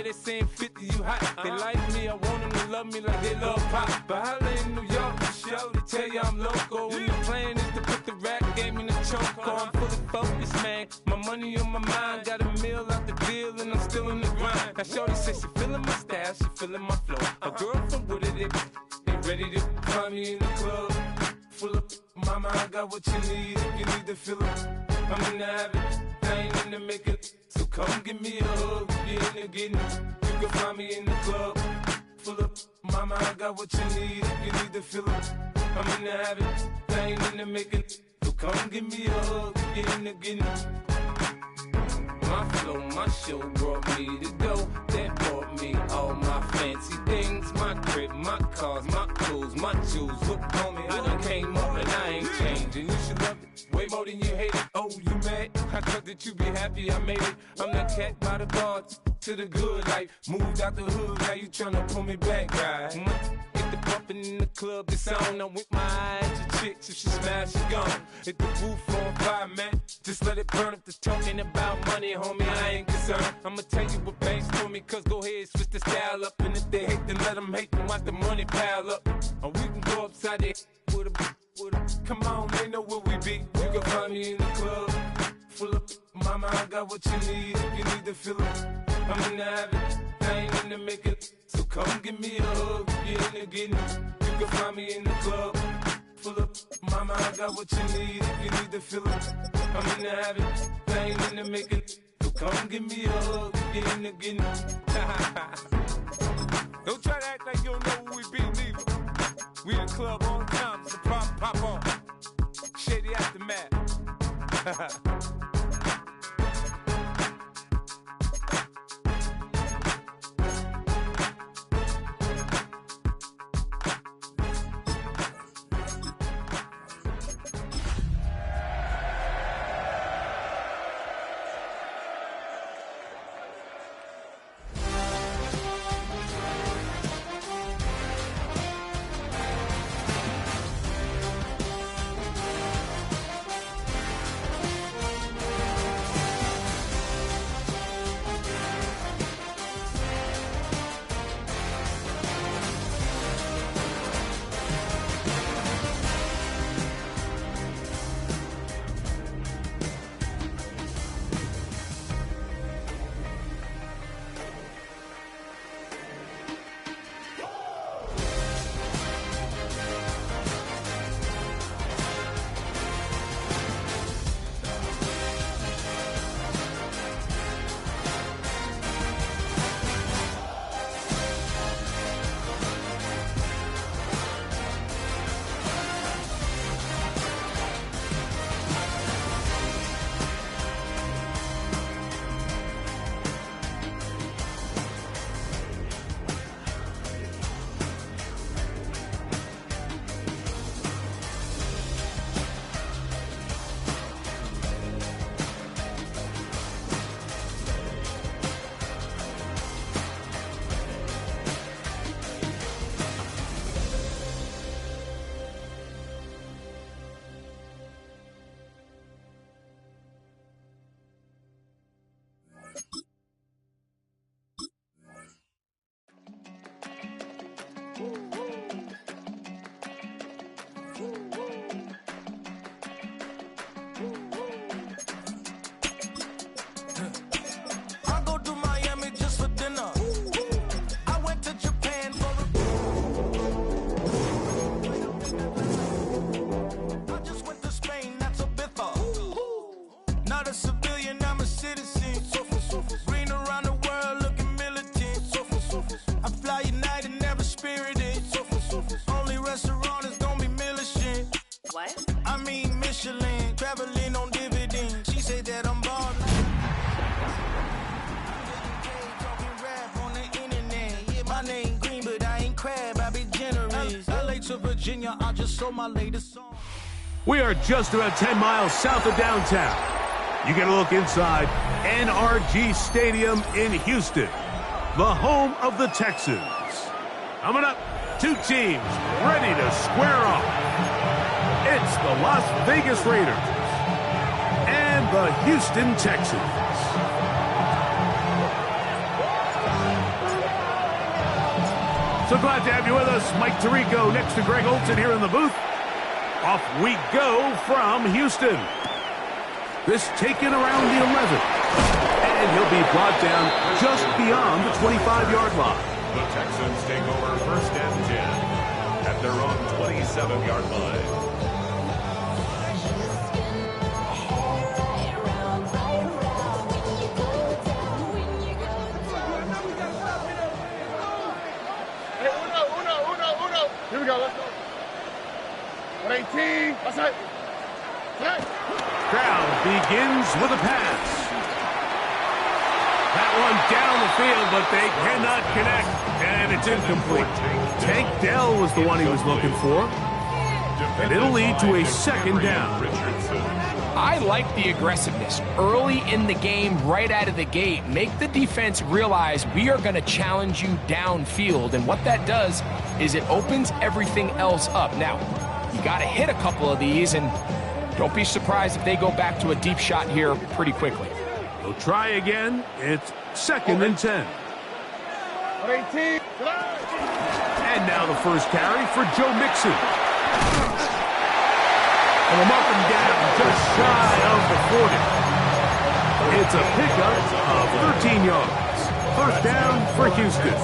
way they saying 50, you hot. They like me, I want them to love me like they love pop. But holla in New York, show, they tell you I'm loco. When the plan is to put the rap game in the choke. I'm fully focused, man. My money on my mind, got a meal out the deal, and I'm still in the grind. Now shorty says she feeling my style, she feeling my flow. A girl from Wooded, they ready to find me in the club. Full of mama, I got what you need. If you need to fill it, I'm in the habit. I ain't in the making, so come give me a hug. If you're in the getting, you can find me in the club. Full of mama, I got what you need. If you need to fill it, I'm in the habit. I ain't in the making, so come give me a hug. If you're in the getting. My flow, my show brought me to go. That brought me all my fancy things. My crib, my cars, my clothes, my jewels. Look on me, I done came up and I ain't changing. You should love it way more than you hate it. Oh, you mad? I thought that you be happy I made it. I'm that cat by the bar to the good life. Moved out the hood, now you tryna pull me back, right? Get the bumpin' in the club, it's on. I'm with my eyes to chicks. If she smash, she gone. Hit the roof on fire, man. Just let it burn. If they're talking about money, homie, I ain't concerned. I'ma tell you what banks for me, cause go ahead, switch the style up. And if they hate, then let them hate, then watch the money pile up. Or we can go upside there with a. Come on, they know where we be. You can find me in the club. Full of mama, I got what you need. If you need to fill it, I'm in the habit. I ain't in the making, so come give me a hug. If you're in the getting, you can find me in the club. Full of mama, I got what you need. If you need to fill it, I'm in the habit. I ain't in the making, so come give me a hug. If you're in the getting. Don't try to act like you don't know where we be, neither. We in the club all the time, so the problem pop on. Shady Aftermath. Virginia, I just sold my latest song. We are just about 10 miles south of downtown. You get a look inside NRG Stadium in Houston, the home of the Texans. Coming up, two teams ready to square off. It's the Las Vegas Raiders and the Houston Texans. So glad to have you with us. Mike Tirico next to Greg Olson here in the booth. Off we go from Houston. This taken around the 11. And he'll be brought down just beyond the 25-yard line. The Texans take over 1st and 10 at their own 27-yard line. Here we go, let's go. 118, that's it. Crowd begins with a pass. That one down the field, but they cannot connect, and it's incomplete. Tank Dell was the one he was looking for, and it'll lead to a 2nd down. I like the aggressiveness early in the game, right out of the gate. Make the defense realize we are going to challenge you downfield, and what that does is it opens everything else up. Now, you got to hit a couple of these, and don't be surprised if they go back to a deep shot here pretty quickly. They'll try again. It's 2nd and 10. 118, and now the first carry for Joe Mixon. And we'll mark him down just shy of the 40. It's a pickup of 13 yards. 1st down for Houston.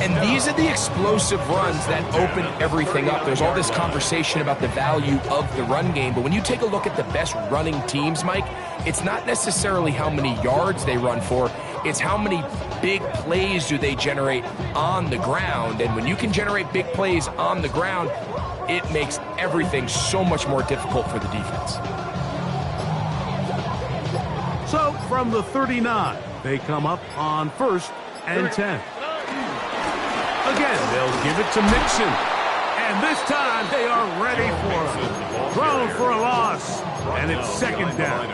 And these are the explosive runs that open everything up. There's all this conversation about the value of the run game, but when you take a look at the best running teams, Mike, it's not necessarily how many yards they run for, it's how many big plays do they generate on the ground. And when you can generate big plays on the ground, it makes everything so much more difficult for the defense. So from the 39, they come up on 1st and 10. Again, they'll give it to Mixon. And this time, they are ready for it. Thrown for a loss. And it's 2nd down.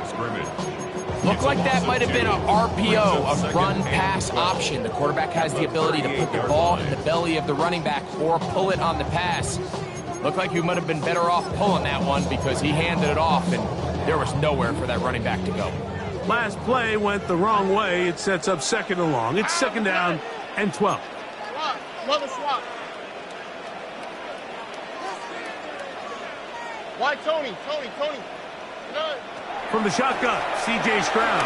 Looked like that might have been an RPO, a run-pass option. The quarterback has the ability to put the ball in the belly of the running back or pull it on the pass. Looked like you might have been better off pulling that one because he handed it off, and there was nowhere for that running back to go. Last play went the wrong way. It sets up 2nd and long. It's 2nd down and 12. Another swap. Why Tony? From the shotgun, C.J. Stroud.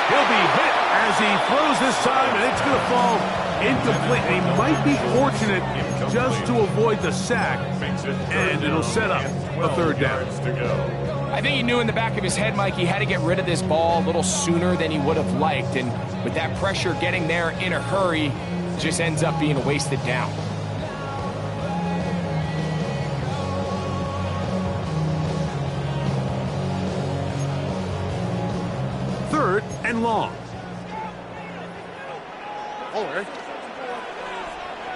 He'll be hit as he throws this time, and it's going to fall incomplete. He might be fortunate just to avoid the sack, and it'll set up a 3rd down. I think he knew in the back of his head, Mike, he had to get rid of this ball a little sooner than he would have liked, and with that pressure getting there in a hurry, just ends up being a wasted down. Third and long. Over.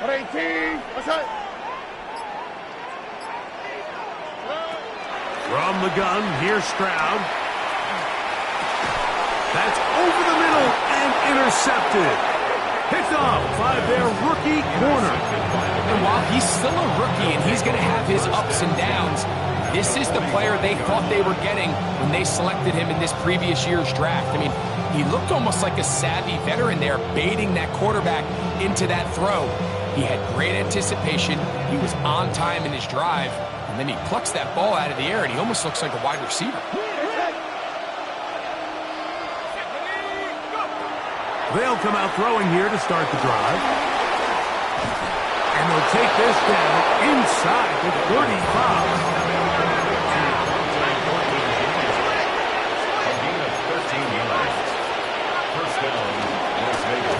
118. What's that? From the gun, here's Stroud. That's over the middle and intercepted. Picked off by their rookie corner. And while he's still a rookie and he's going to have his ups and downs, this is the player they thought they were getting when they selected him in this previous year's draft. I mean, he looked almost like a savvy veteran there, baiting that quarterback into that throw. He had great anticipation. He was on time in his drive, and then he plucks that ball out of the air, and he almost looks like a wide receiver. They'll come out throwing here to start the drive. And they'll take this down inside the 35.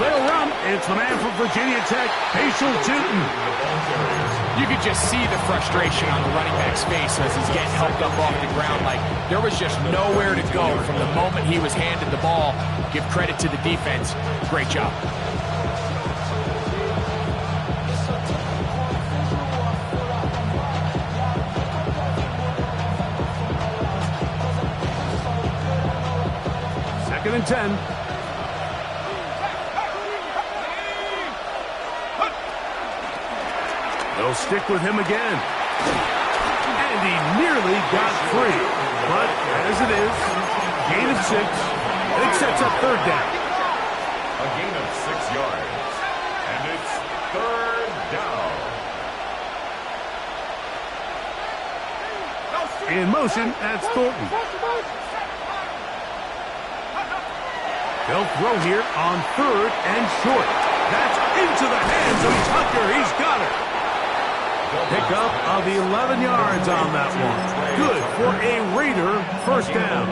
They'll run. It's the man from Virginia Tech, Paschal Tootin. You could just see the frustration on the running back's face as he's getting helped up off the ground. Like, there was just nowhere to go from the moment he was handed the ball. Give credit to the defense. Great job. Second and 10. They'll stick with him again. And he nearly got free. But as it is, gain of 6. It sets up 3rd down. A gain of 6 yards. And it's third down. In motion, that's Thornton. They'll throw here on third and short. That's into the hands of Tucker. He's got it. Pickup of 11 yards on that one. Good for a Raider first down.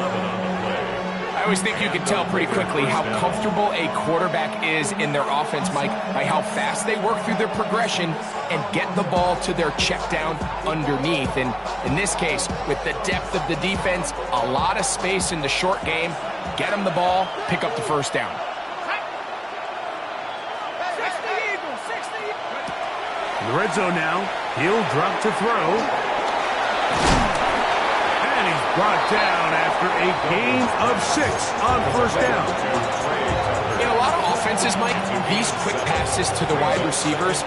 I always think you can tell pretty quickly how comfortable a quarterback is in their offense, Mike, by how fast they work through their progression and get the ball to their check down underneath. And in this case, with the depth of the defense, a lot of space in the short game, get them the ball, pick up the first down. In the red zone now, he'll drop to throw. And he's brought down after a gain of 6 on first down. In a lot of offenses, Mike, these quick passes to the wide receivers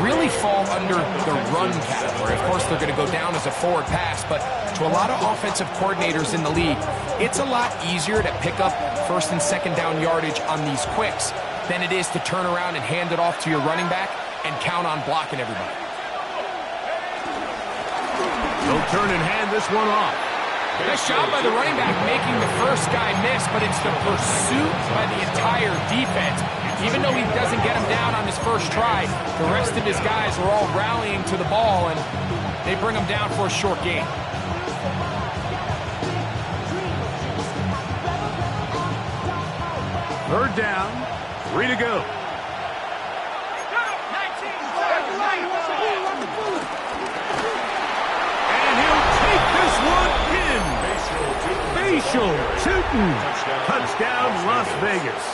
really fall under the run category. Of course, they're going to go down as a forward pass, but to a lot of offensive coordinators in the league, it's a lot easier to pick up first and second down yardage on these quicks than it is to turn around and hand it off to your running back and count on blocking everybody. He'll turn and hand this one off. Nice job by the running back making the first guy miss, but it's the pursuit by the entire defense. Even though he doesn't get him down on his first try, the rest of his guys are all rallying to the ball, and they bring him down for a short gain. Third down, 3 to go. And he'll take this one in. Facial shooting. Touchdown, Las Vegas.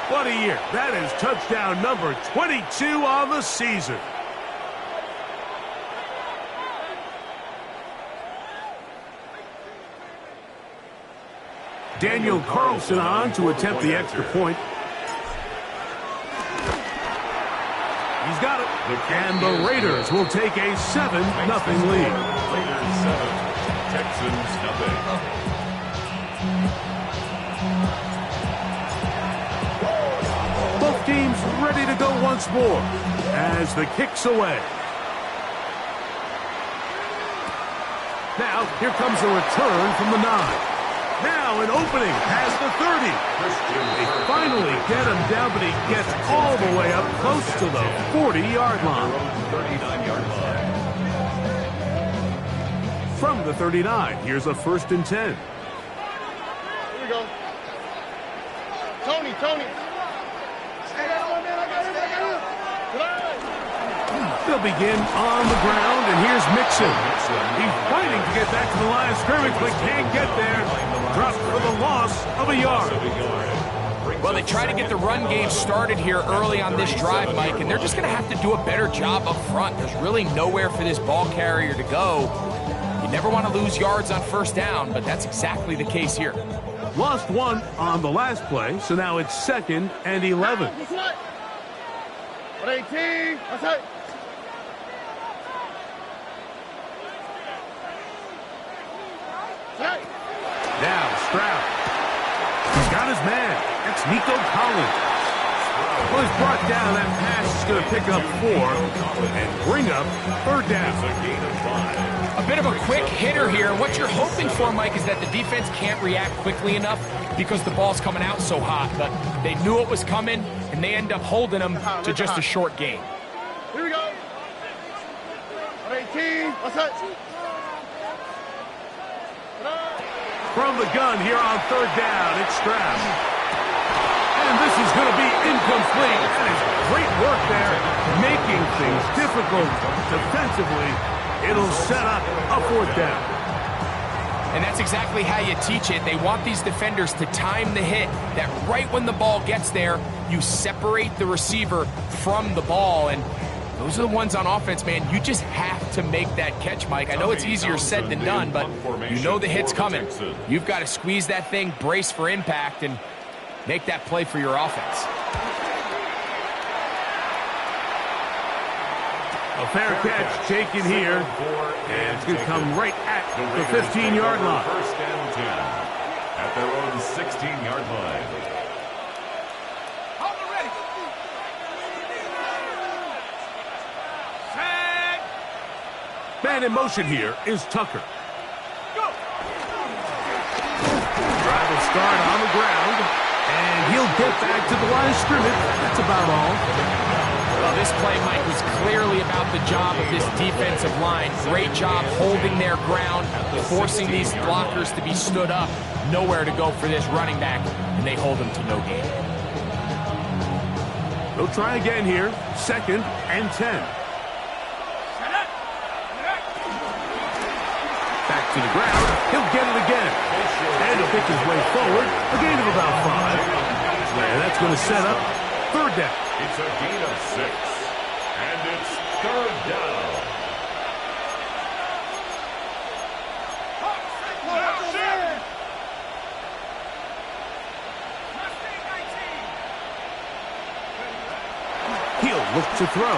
What a year. That is touchdown number 22 on the season. Daniel Carlson on to attempt the extra point. He's got it. And the Raiders will take a 7-0 lead. Raiders 7, Texans nothing. Both teams ready to go once more as the kick's away. Now, here comes a return from the 9. Now an opening past the 30. They finally get him down, but he gets all the way up close to the 40-yard line. 39-yard line. From the 39, here's a 1st and 10. Here we go. Tony. They'll begin on the ground, and here's Mixon. He's fighting to get back to the line of scrimmage, but can't get there. Dropped for the loss of a yard. Well, they try to get the run game started here early on this drive, Mike, and they're just going to have to do a better job up front. There's really nowhere for this ball carrier to go. You never want to lose yards on first down, but that's exactly the case here. Lost 1 on the last play, so now it's 2nd and 11. 18. That's it. Now Stroud. He's got his man. That's Nico Collins. Well, he's brought down. That pass is going to pick up 4 and bring up 3rd down. A bit of a quick hitter here. What you're hoping for, Mike, is that the defense can't react quickly enough because the ball's coming out so hot. But they knew it was coming, and they end up holding them to just a short gain. Here we go. 18. What's that? From the gun here on 3rd down, it's Stroud. And this is going to be incomplete. That is great work there, making things difficult defensively. It'll set up a 4th down. And that's exactly how you teach it. They want these defenders to time the hit, that right when the ball gets there, you separate the receiver from the ball. And those are the ones on offense, man. You just have to make that catch, Mike. I know it's easier said than done, but you know the hit's coming. You've got to squeeze that thing, brace for impact, and make that play for your offense. A fair catch taken here, and it's going to come right at the 15-yard line. 1st and 10 at their own 16-yard line. And in motion here is Tucker. Drive will start on the ground. And he'll get back to the line of scrimmage. That's about all. Well, this play, Mike, was clearly about the job of this defensive line. Great job holding their ground, forcing these blockers to be stood up. Nowhere to go for this running back, and they hold him to no gain. They'll try again here. 2nd and 10. Back to the ground. He'll get it again. And he'll pick his way forward. A gain of about 5. And that's going to set up 3rd down. It's a gain of 6. And it's 3rd down. He'll look to throw.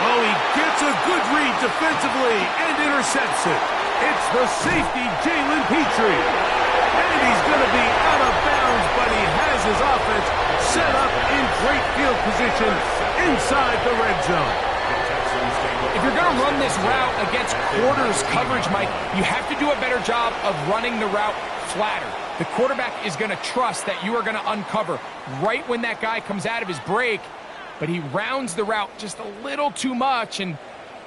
Oh, he gets a good read defensively and intercepts it. It's the safety, Jalen Petrie. And he's going to be out of bounds, but he has his offense set up in great field position inside the red zone. If you're going to run this route against quarters coverage, Mike, you have to do a better job of running the route flatter. The quarterback is going to trust that you are going to uncover right when that guy comes out of his break, but he rounds the route just a little too much and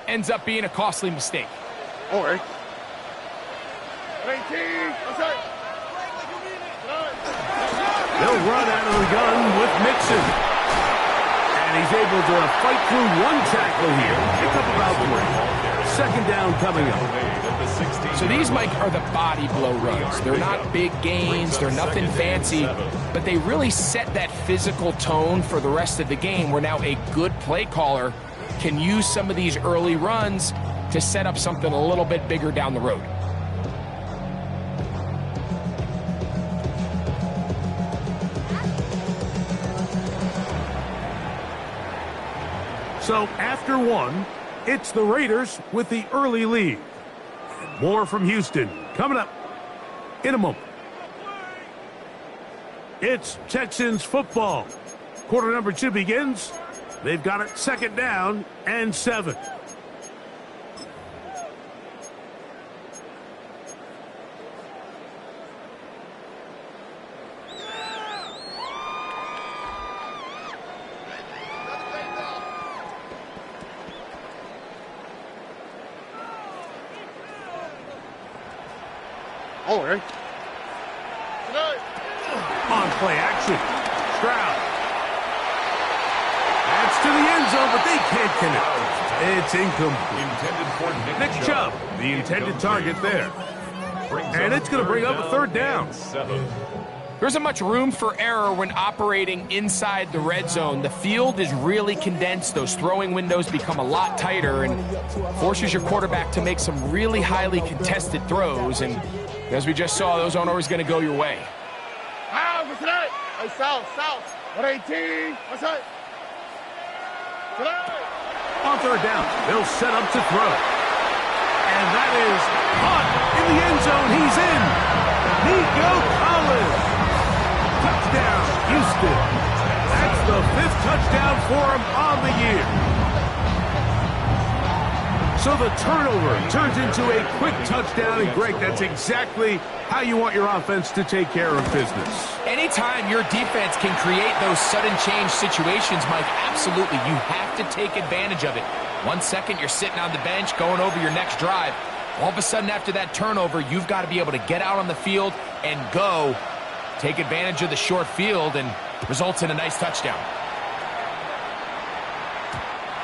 ends up being a costly mistake. All right. They'll run out of the gun with Mixon. And he's able to fight through one tackle here. Pick up about 3. 2nd down coming up. So these, Mike, are the body blow runs. They're not big gains. They're nothing fancy. But they really set that physical tone for the rest of the game where now a good play caller can use some of these early runs to set up something a little bit bigger down the road. So after 1, it's the Raiders with the early lead. More from Houston coming up in a moment. It's Texans football. Quarter number 2 begins. They've got it 2nd down and 7. All right. On play action. Stroud. That's to the end zone, but they can't connect. It's incomplete. Nick Chubb, the intended target there. And it's going to bring up a 3rd down. There isn't much room for error when operating inside the red zone. The field is really condensed. Those throwing windows become a lot tighter and forces your quarterback to make some really highly contested throws. And as we just saw, those aren't always going to go your way. What's that? Hey, south. 118. What's that? On 3rd down, they'll set up to throw. And that is caught in the end zone. He's in. Nico Collins. Touchdown, Houston. That's the 5th touchdown for him on the year. So the turnover turns into a quick touchdown. And Greg, that's exactly how you want your offense to take care of business. Anytime your defense can create those sudden change situations, Mike, absolutely, you have to take advantage of it. 1 second, you're sitting on the bench going over your next drive. All of a sudden, after that turnover, you've got to be able to get out on the field and go. Take advantage of the short field and results in a nice touchdown.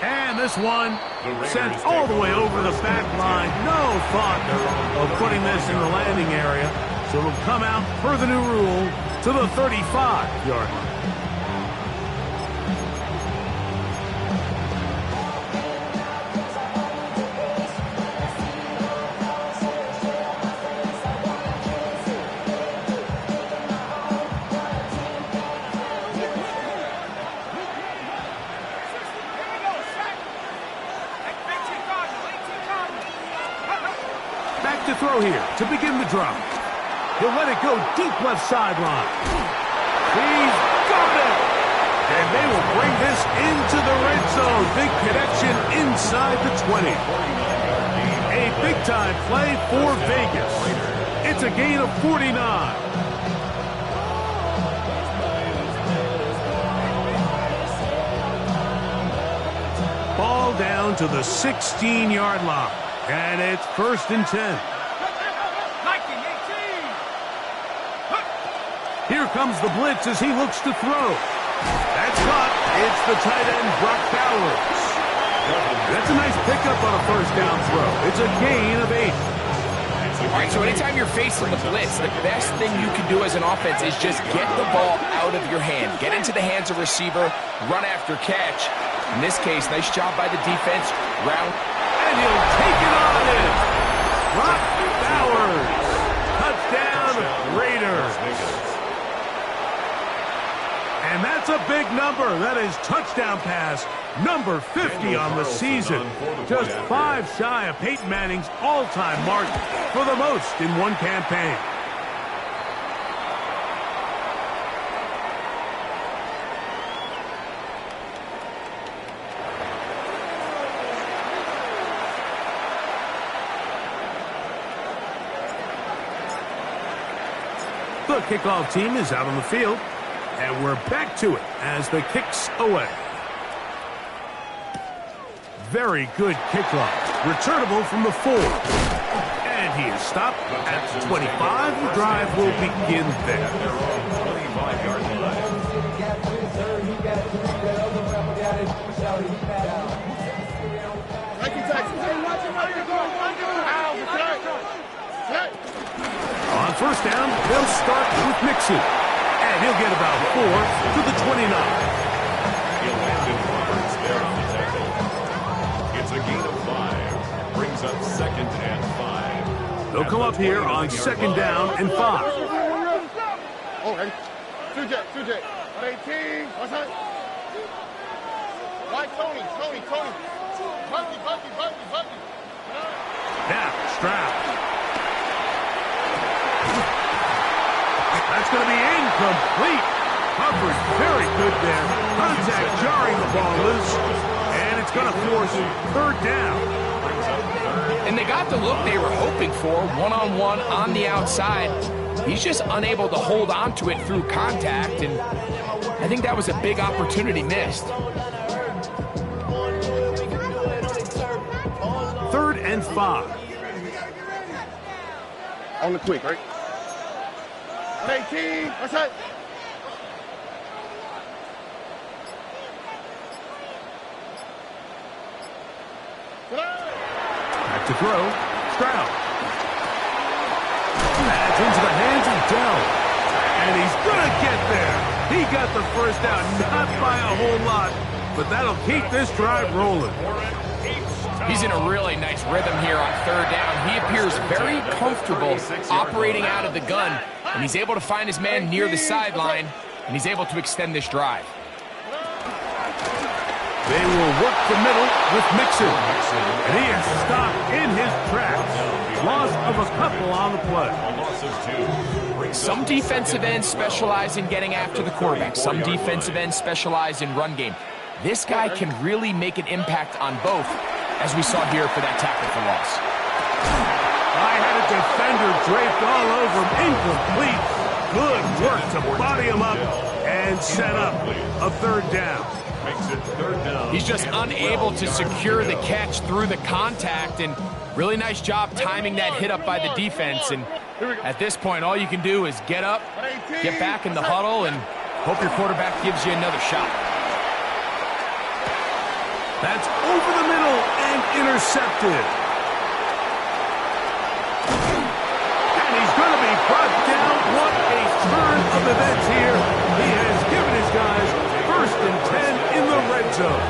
And this one sent all the way over the back line. No thought of putting this in the landing area. So it'll come out per the new rule to the 35-yard line. To throw here to begin the drive. He'll let it go deep left sideline. He's got it. And they will bring this into the red zone. Big connection inside the 20. A big-time play for Vegas. It's a gain of 49. Ball down to the 16-yard line. And it's 1st and 10. Here comes the blitz as he looks to throw. That's caught. It's the tight end, Brock Bowers. That's a nice pickup on a 1st down throw. It's a gain of 8. All right, so anytime you're facing the blitz, the best thing you can do as an offense is just get the ball out of your hand. Get into the hands of receiver, run after catch. In this case, nice job by the defense. Round. And he'll take it on in. Brock Bowers. Touchdown, Raiders. And that's a big number. That is touchdown pass number 50 on the season. Just 5 shy of Peyton Manning's all-time mark for the most in one campaign. The kickoff team is out on the field. And we're back to it as the kick's away. Very good kickoff. Returnable from the 4. And he is stopped at the 25. The drive will begin there. 25-yard line. On 1st down, they'll start with Mixon. And he'll get about 4 to the 29. He'll land in Roberts there on the tackle. It's a gain of 5. Brings up 2nd and 5. They'll come up here on 2nd down and 5. Oh, ready? 2J. 18. What's that? Right, Tony. Bucky. Now, Stroud. That's going to be incomplete. Coverage very good there. Contact jarring the ball loose. And it's going to force 3rd down. And they got the look they were hoping for, one-on-one on the outside. He's just unable to hold on to it through contact, and I think that was a big opportunity missed. 3rd and 5. On the quick, right? 18. What's that? Back to throw. Stroud. That's into the hands of Dell. And he's going to get there. He got the 1st down, not by a whole lot, but that'll keep this drive rolling. He's in a really nice rhythm here on 3rd down. He appears very comfortable operating out of the gun, and he's able to find his man near the sideline, and he's able to extend this drive. They will work the middle with Mixon. And he is stopped in his tracks. Loss of a couple on the play. Some defensive ends specialize in getting after the quarterback. Some defensive ends specialize in run game. This guy can really make an impact on both, as we saw here for that tackle for loss. I had a defender draped all over him. Incomplete. Good work to body him up and set up a 3rd down. He's just unable to secure the catch through the contact, and really nice job timing that hit up by the defense. And at this point, all you can do is get up, get back in the huddle, and hope your quarterback gives you another shot. That's over the middle and intercepted. And he's going to be brought down. What a turn of events here. He has given his guys 1st and 10 in the red zone.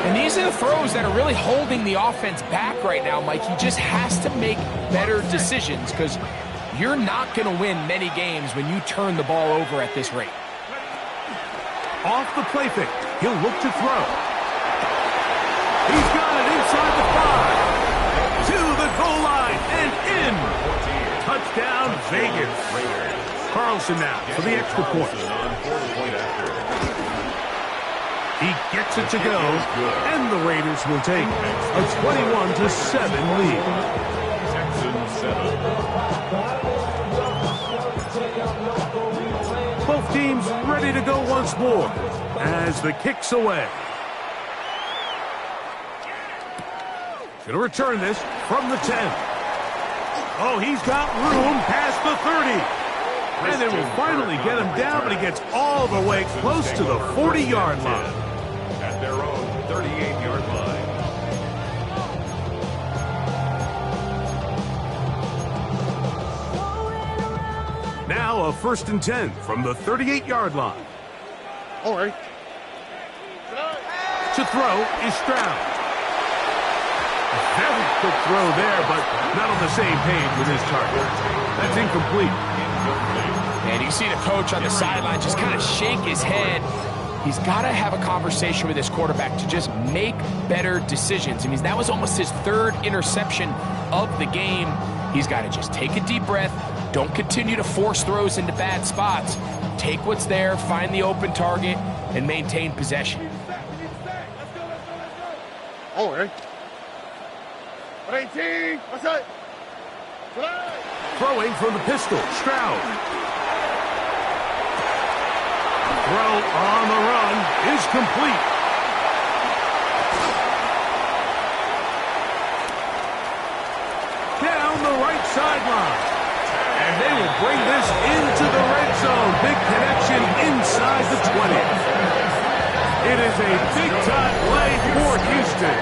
And these are the throws that are really holding the offense back right now, Mike. He just has to make better decisions, because you're not going to win many games when you turn the ball over at this rate. Off the play fake. He'll look to throw. He's got it inside the 5. To the goal line and in. Touchdown, Vegas. Carlson now for the extra point. He gets it to go, and the Raiders will take a 21-7 lead. Texans 7. Both teams ready to go once more as the kick's away. Going to return this from the 10. Oh, he's got room past the 30. And they will finally get him down, but he gets all the way close to the 40-yard line. At their own 38-yard line. Now a 1st and 10 from the 38-yard line. All right. To throw is Stroud. A very quick throw there, but not on the same page with his target. That's incomplete. And you see the coach on the sideline just kind of shake his head. He's got to have a conversation with his quarterback to just make better decisions. I mean, that was almost his 3rd interception of the game. He's got to just take a deep breath. Don't continue to force throws into bad spots. Take what's there, find the open target, and maintain possession. All right. 18. What's that? Throwing from the pistol, Stroud. Throw on the run is complete. Down the right sideline. And they will bring this into the red zone. Big connection inside the 20. It is a big-time play for Houston.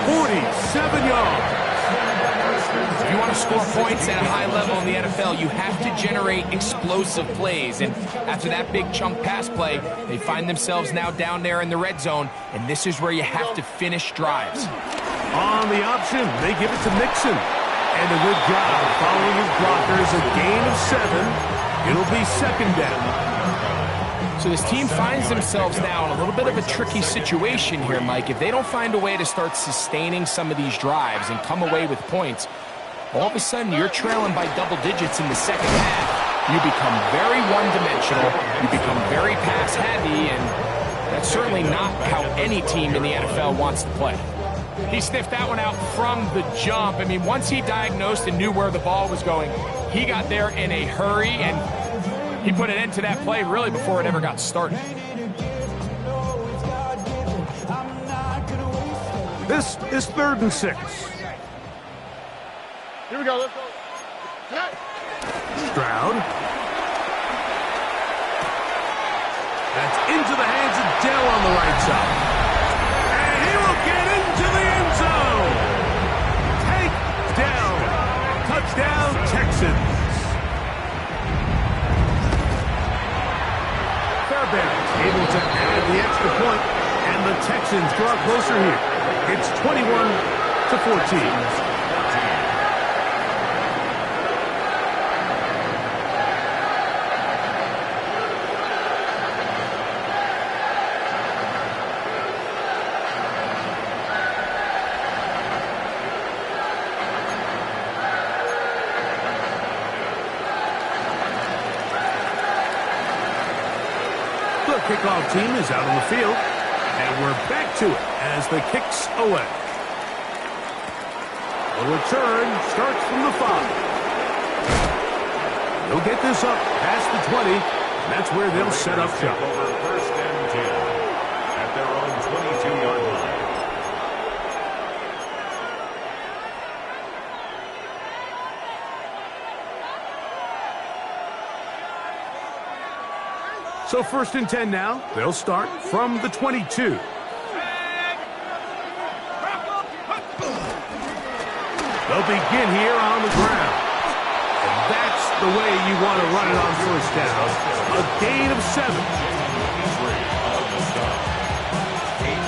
47 yards. If you want to score points at a high level in the NFL, you have to generate explosive plays. And after that big chunk pass play, they find themselves now down there in the red zone, and this is where you have to finish drives. On the option, they give it to Mixon. And a good job following his blockers. A gain of 7. It'll be 2nd down. So this team finds themselves now in a little bit of a tricky situation here, Mike. If they don't find a way to start sustaining some of these drives and come away with points, all of a sudden you're trailing by double digits in the second half. You become very one-dimensional. You become very pass-heavy, and that's certainly not how any team in the NFL wants to play. He sniffed that one out from the jump. I mean, once he diagnosed and knew where the ball was going, he got there in a hurry, and he put an end to that play really before it ever got started. This is 3rd and 6. Here we go. Let's go. Stroud. That's into the hands of Dell on the right side. And he will get into the end zone. Take down. Touchdown, Texans. Fairbairn able to add the extra point, and the Texans draw closer here. It's 21-14. Kickoff team is out on the field, and we're back to it as the kick's away. The return starts from the 5. They'll get this up past the 20, and that's where they'll set up shop. Over 1st and 10 at their own 22-yard line. So 1st and 10 now. They'll start from the 22. They'll begin here on the ground. And that's the way you want to run it on 1st down. A gain of 7. 8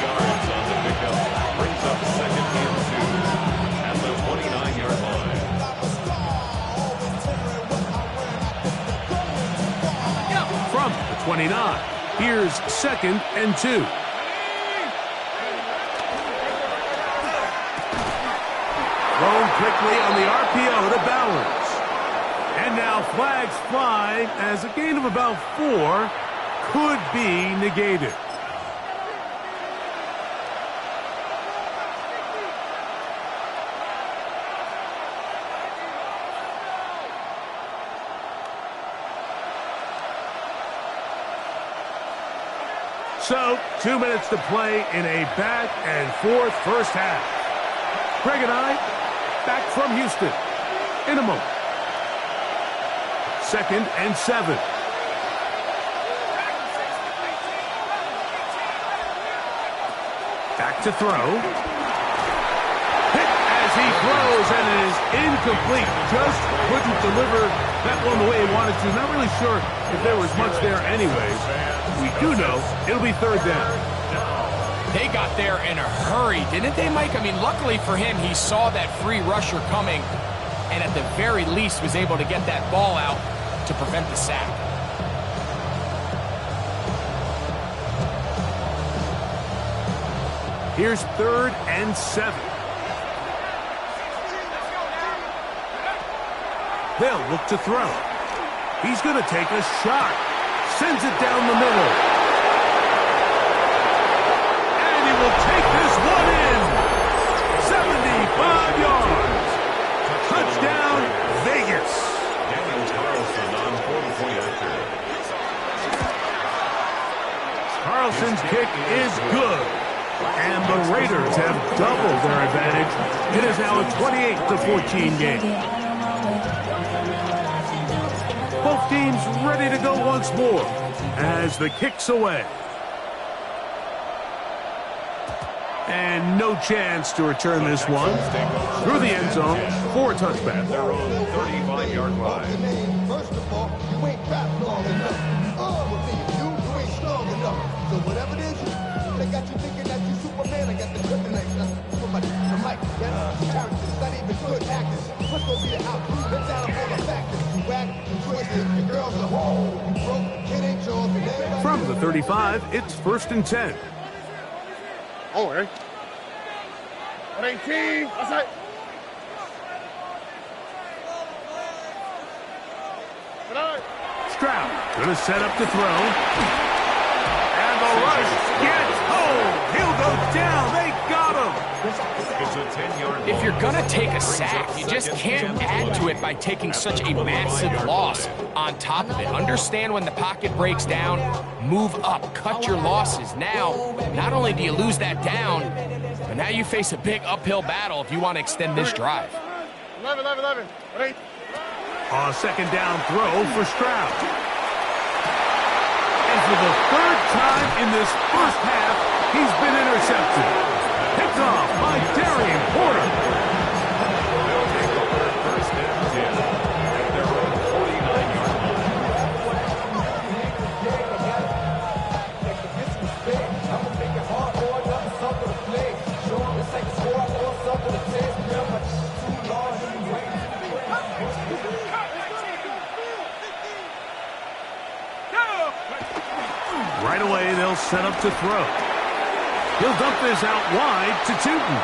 yards on the pickup. Brings up 2nd and 2 at the 29-yard line. From the 29, here's 2nd and 2. Thrown quickly on the RPO to Bowers. And now Now flags fly as a gain of about 4 could be negated. So, 2 minutes to play in a back-and-forth first half. Greg and I, back from Houston in a moment. 2nd and 7. Back to throw. Hit as he throws, and it is incomplete. Just couldn't deliver that one the way he wanted to. Not really sure if there was much there anyways. We do know it'll be 3rd down. They got there in a hurry, didn't they, Mike? I mean, luckily for him, he saw that free rusher coming and at the very least was able to get that ball out to prevent the sack. Here's 3rd and 7. They'll look to throw. He's going to take a shot. Sends it down the middle. And he will take this one in. 75 yards. Touchdown, Vegas. Carlson's kick is good. And the Raiders have doubled their advantage. It is now a 28-14 game. Both teams ready to go once more as the kick's away. And no chance to return this one. Through the end zone for a touchback. Their own 35-yard line. First of all, you ain't fat long enough. You ain't strong enough. So whatever it is, they got you thinking that you Superman. I got the kryptonite. Somebody, the mic, that's characters, not even good actors. What's gonna be the outcome? Let's down all the factors. You whack, you twisted, your girl's a hole. You broke, it ain't yours. From the 35, it's 1st and 10. Oh, eh? 18. Outside. Stroud going to set up to throw. And the rush gets home. He'll go down. They got him. It's a 10-yard. If you're going to take a sack, you just can't add to it by taking such a massive loss on top of it. Understand when the pocket breaks down, move up, cut your losses. Now, not only do you lose that down, but now you face a big uphill battle if you want to extend this drive. 11. Ready? On a 2nd down throw for Stroud. And for the 3rd time in this first half, he's been intercepted. Picked off by Darian Porter. They'll take over 1st and 10 at their own 49-yard line. Right away, they'll set up to throw. He'll dump this out wide to Tootin.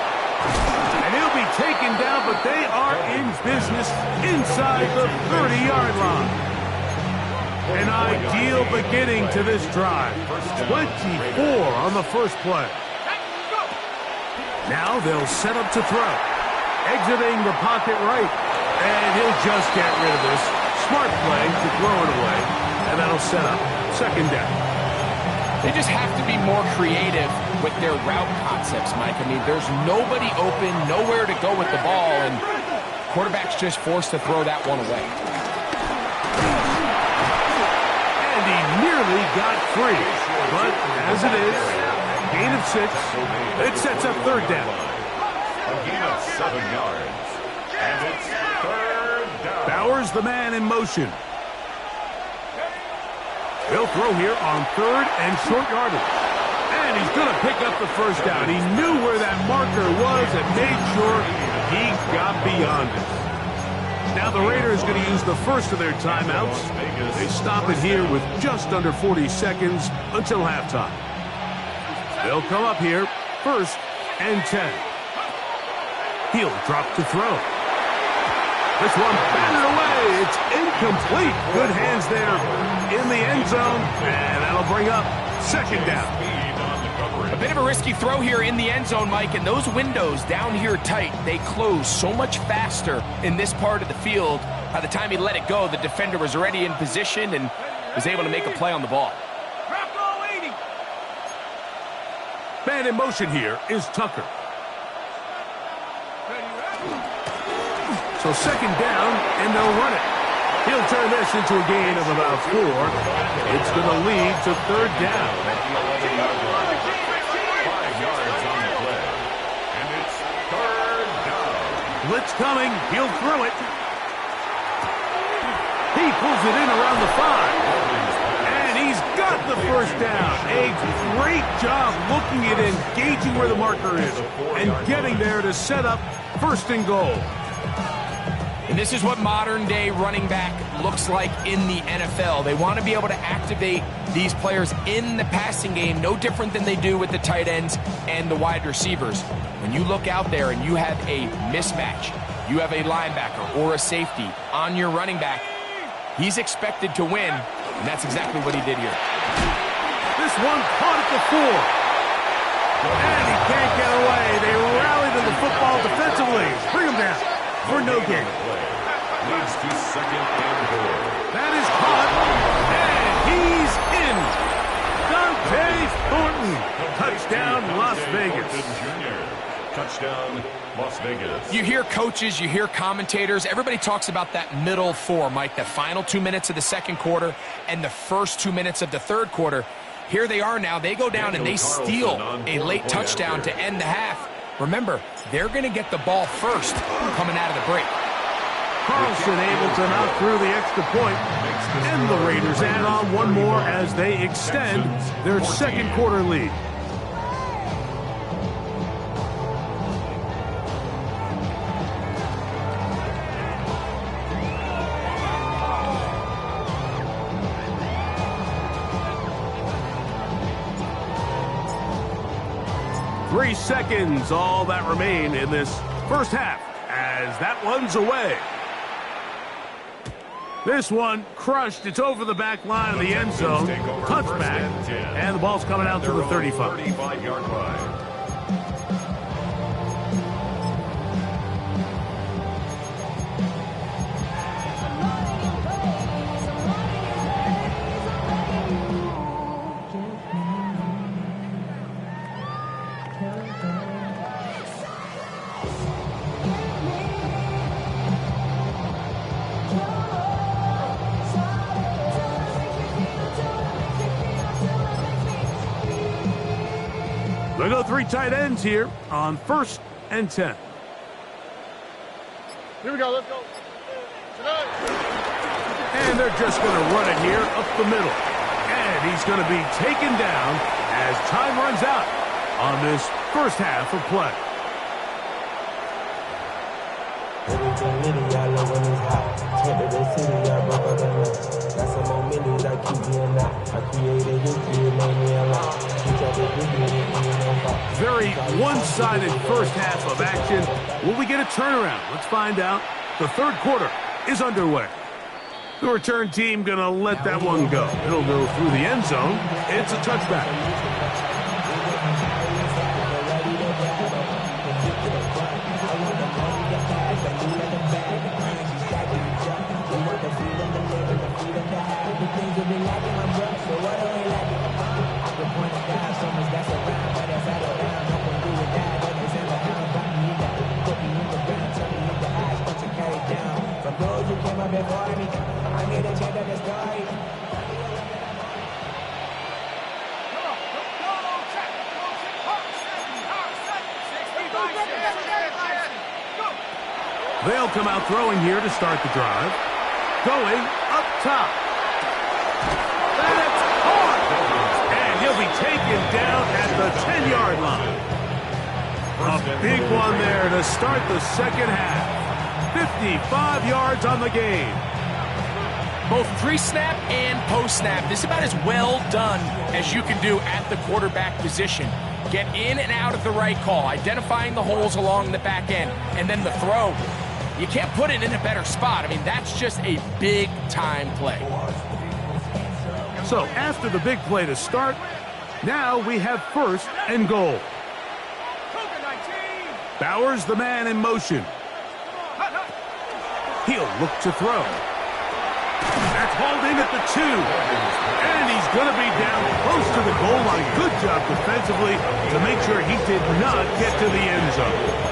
And he'll be taken down, but they are in business inside the 30-yard line. An ideal beginning to this drive. 24 on the first play. Now they'll set up to throw. Exiting the pocket right. And he'll just get rid of this. Smart play to throw it away. And that'll set up 2nd down. They just have to be more creative with their route concepts, Mike. I mean, there's nobody open, nowhere to go with the ball, and quarterback's just forced to throw that one away. And he nearly got free. But as it is, gain of 6, it sets up 3rd down. A gain of 7 yards. And it's 3rd down. Bowers the man in motion. He'll throw here on 3rd and short yardage. And he's going to pick up the 1st down. He knew where that marker was and made sure he got beyond it. Now the Raiders going to use the first of their timeouts. They stop it here with just under 40 seconds until halftime. They'll come up here 1st and 10. He'll drop to throw. This one batted away. It's incomplete. Good hands there in the end zone, and that'll bring up second down. A bit of a risky throw here in the end zone, Mike, and those windows down here tight, they close so much faster in this part of the field. By the time he let it go, the defender was already in position and was able to make a play on the ball. Man in motion here is Tucker. So second down, and they'll run it. He'll turn this into a gain of about 4. It's going to lead to third down. 5 yards on the play. And it's third down. Blitz coming. He'll throw it. He pulls it in around the 5. And he's got the first down. A great job looking at engaging where the marker is and getting there to set up first and goal. And this is what modern-day running back looks like in the NFL. They want to be able to activate these players in the passing game, no different than they do with the tight ends and the wide receivers. When you look out there and you have a mismatch, you have a linebacker or a safety on your running back, he's expected to win, and that's exactly what he did here. This one caught at the 4. And he can't get away. They rally to the football defensively. Bring him down for no gain. Leads to second and goal. That is caught, and he's in. Dante Thornton. Touchdown, Las Vegas. Touchdown, Las Vegas. You hear coaches, you hear commentators, everybody talks about that middle 4, Mike, the final 2 minutes of the second quarter and the first 2 minutes of the third quarter. Here they are now. They go down and they steal a late touchdown to end the half. Remember, they're going to get the ball first coming out of the break. Carlson able to knock through the extra point, and the Raiders add on one more as they extend their second quarter lead. Three seconds, all that remain in this first half, as that one's away. This one crushed. It's over the back line of the end zone. Touchback, and the ball's coming out to the 35. 35-yard line. They go 3 tight ends here on 1st and 10. Here we go, let's go. And they're just going to run it here up the middle. And he's going to be taken down as time runs out on this first half of play. Very one-sided first half of action. Will we get a turnaround? Let's find out. The third quarter is underway. The return team going to let that one go. It'll go through the end zone. It's a touchback. They'll come out throwing here to start the drive. Going up top. That's caught! And he'll be taken down at the 10-yard line. A big one there to start the second half. 55 yards on the game. Both pre-snap and post-snap. This is about as well done as you can do at the quarterback position. Get in and out of the right call, identifying the holes along the back end, and then the throw. You can't put it in a better spot. I mean, that's just a big-time play. So after the big play to start, now we have 1st and goal. Bowers, the man in motion. He'll look to throw. That's hauled in at the 2. And he's going to be down close to the goal line. Good job defensively to make sure he did not get to the end zone.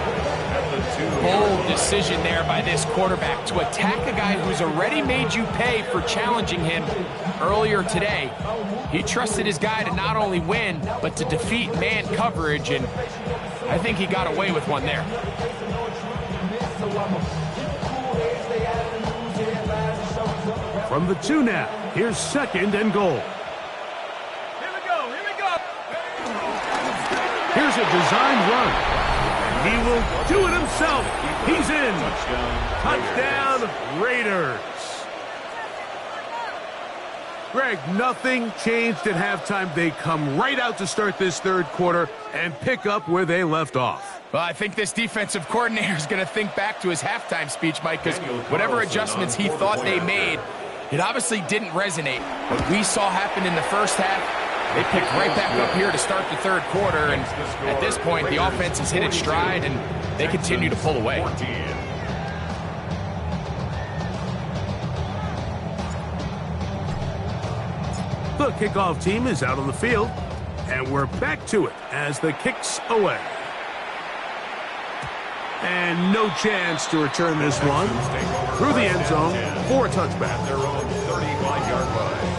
Bold decision there by this quarterback to attack a guy who's already made you pay for challenging him earlier today. He trusted his guy to not only win, but to defeat man coverage, and I think he got away with one there. From the 2 now, here's 2nd and goal. Here we go. Here's a design run. He will do it himself. He's in. Touchdown, Raiders. Greg, nothing changed at halftime. They come right out to start this 3rd quarter and pick up where they left off. Well, I think this defensive coordinator is going to think back to his halftime speech, Mike, because whatever adjustments he thought they made, it obviously didn't resonate. What we saw happen in the first half, they picked right back up here to start the 3rd quarter, and at this point, the offense has hit its stride, and they continue to pull away. The kickoff team is out on the field, and we're back to it as the kick's away. And no chance to return this one through the end zone for a touchback. Their own 35-yard line.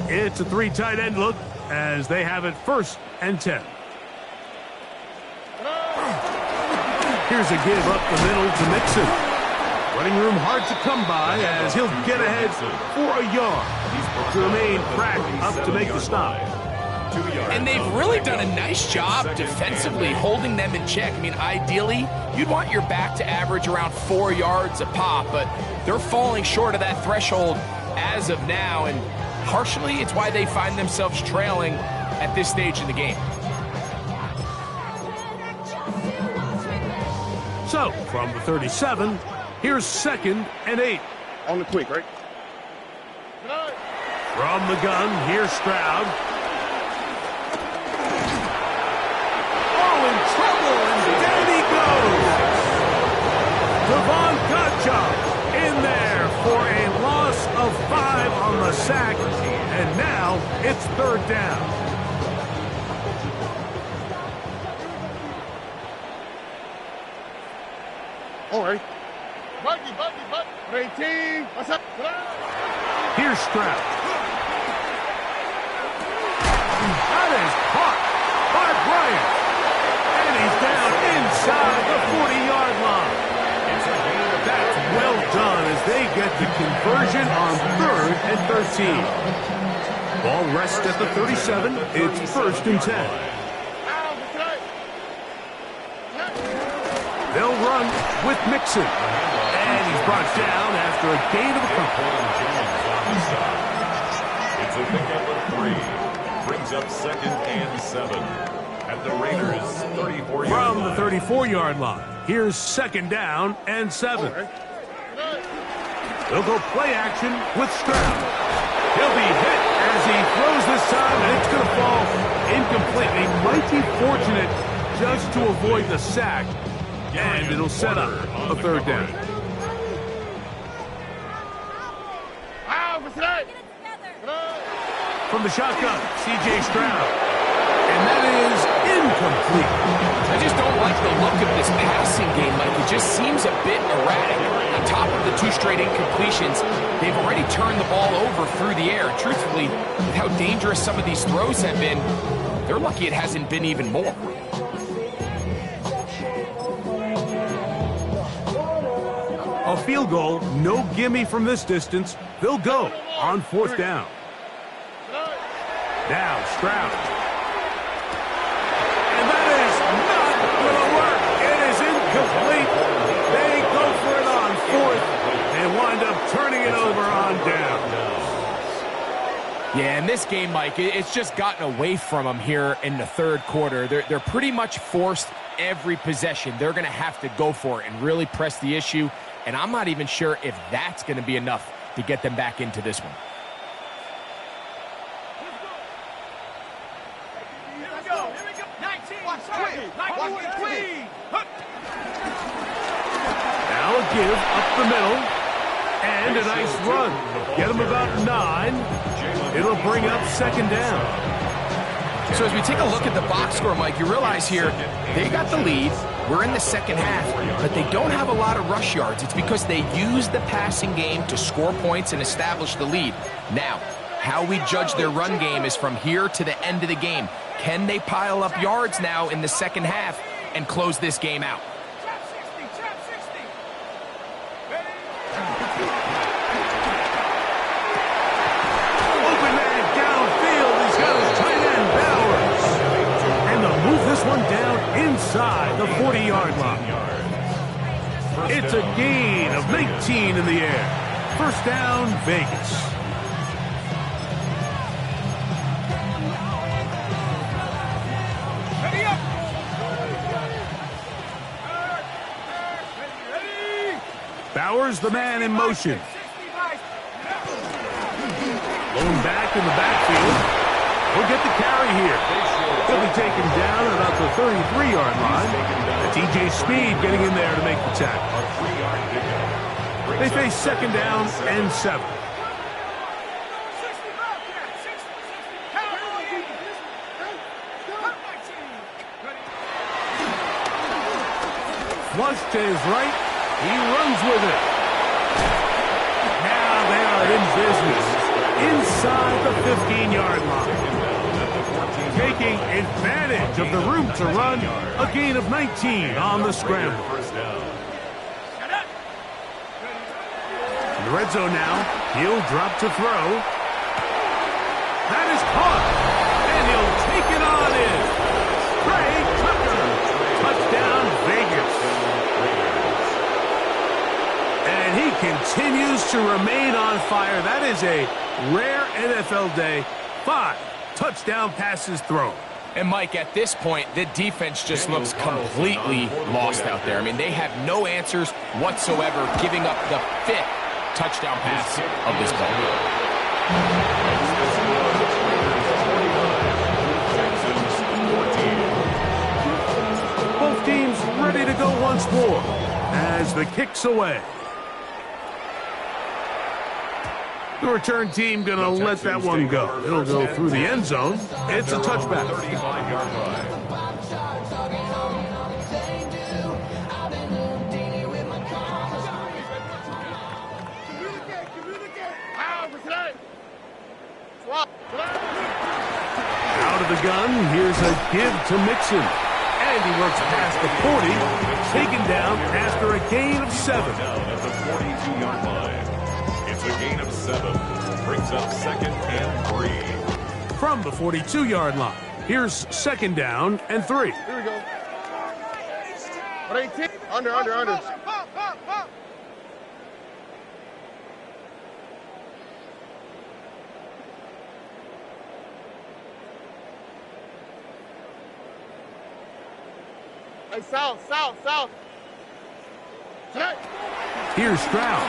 It's a 3 tight end look as they have it 1st and 10. Here's a give up the middle to Mixon. Running room hard to come by as he'll get ahead for a yard. To remain cracked up to make the stop. And they've really done a nice job defensively holding them in check. I mean, ideally, you'd want your back to average around 4 yards a pop, but they're falling short of that threshold as of now, and partially it's why they find themselves trailing at this stage in the game. So, from the 37, here's 2nd and 8. On the quick, right? From the gun, here's Stroud. Oh, in trouble, and down he goes. Devon Gottschalk in there for a loss of 5 on the sack, and now it's 3rd down. All right. Buggy. 18. What's up? Here's Stroud. That is caught by Bryant. And he's down inside the 40-yard line. That's well done as they get the conversion on 3rd and 13. Ball rests at the 37. It's 1st and 10. They'll run with Mixon. And he's brought down after a gain of a couple. It's a pickup of 3. Brings up 2nd and 7. At the Raiders' 34-yard line. From the 34-yard line, here's 2nd down and 7. They'll go play action with Stroud. He'll be hit as he throws this time, and it's going to fall incomplete. He might be fortunate just to avoid the sack. And it'll set up a 3rd down. From the shotgun, C.J. Stroud. And that is incomplete. I just don't like the look of this passing game, Mike. It just seems a bit erratic. On top of the 2 straight incompletions, they've already turned the ball over through the air. Truthfully, with how dangerous some of these throws have been, they're lucky it hasn't been even more. A field goal, no gimme from this distance. They'll go on 4th down. Now Stroud. And that is not going to work. It is incomplete. They go for it on 4th and wind up turning it over on Yeah, in this game, Mike, it's just gotten away from them here in the third quarter. They're pretty much forced every possession. They're going to have to go for it and really press the issue, and I'm not even sure if that's going to be enough to get them back into this one. Here we go. 19. Watch quick. Now a give up the middle. And a nice run. Get them about 9. It'll bring up second down. So as we take a look at the box score, Mike, you realize here they got the lead. We're in the second half, but they don't have a lot of rush yards. It's because they use the passing game to score points and establish the lead. Now, how we judge their run game is from here to the end of the game. Can they pile up yards now in the second half and close this game out? One down inside the 40-yard line. It's a gain of 19 in the air. First down, Vegas. Bowers, the man in motion. Lone back in the backfield. He'll get the carry here. He'll be taken down at about the 33-yard line. TJ Speed getting in there to make the tackle. They face second down and 7. Once to his right, he runs with it. Now they are in business inside the 15-yard line. Taking advantage of the room to run, a gain of 19 on the scramble. In the red zone now, he'll drop to throw. That is caught, and he'll take it on in. Trey Tucker, touchdown Vegas. And he continues to remain on fire. That is a rare NFL day. 5 touchdown passes thrown. And Mike, at this point, the defense just looks completely lost out there. I mean, they have no answers whatsoever, giving up the 5th touchdown pass of this ball. Both teams ready to go once more as the kick's away. The return team going to let that one go. It'll go through the end zone. It's a touchback. 35-yard line. Out of the gun, here's a give to Mixon. And he works past the 40, taken down after a gain of 7. Down at the 42-yard line. It's a gain of 7. Brings up second and 3. From the 42-yard line, here's second down and 3. Here we go. 18. Under. Hey, south. Here's Stroud.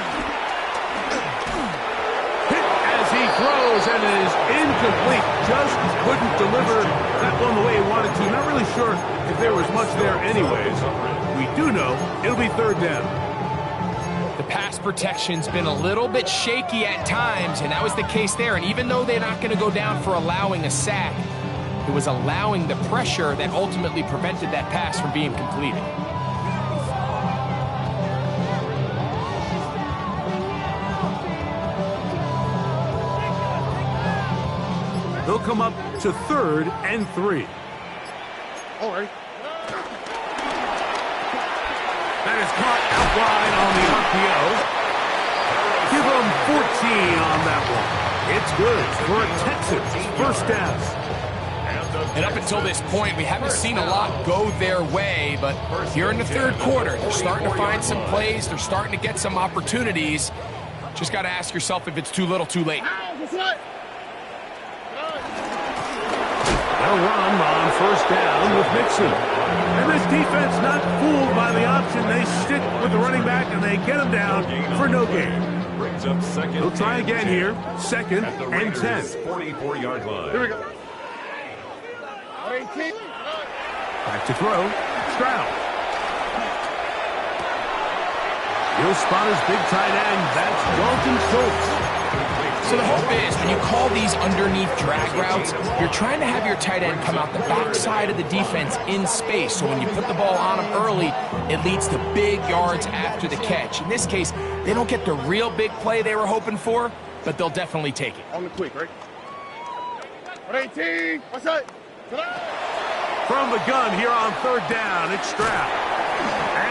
Hit as he throws, and it is incomplete. Just couldn't deliver that one the way he wanted to. Not really sure if there was much there anyways. We do know it'll be third down. The pass protection's been a little bit shaky at times, and that was the case there. And even though they're not going to go down for allowing a sack, it was allowing the pressure that ultimately prevented that pass from being completed. They'll come up to third and 3. All right. That is caught out wide on the RPO. Give them 14 on that one. It's good for a Texans first down. And up until this point, we haven't seen a lot go their way, but here in the third quarter, they're starting to find some plays. They're starting to get some opportunities. Just got to ask yourself if it's too little, too late. They'll run on first down with Mixon. And this defense not fooled by the option. They stick with the running back, and they get him down for no gain. Brings up second. They'll try again here. Second and 10. 44-yard line. Here we go. 18. Back to throw. Stroud. He'll spot his big tight end. That's Dalton Schultz. So the hope is when you call these underneath drag routes, you're trying to have your tight end come out the backside of the defense in space. So when you put the ball on him early, it leads to big yards after the catch. In this case, they don't get the real big play they were hoping for, but they'll definitely take it. On the quick, right? 18. What's that? From the gun here on third down, it's Stroud.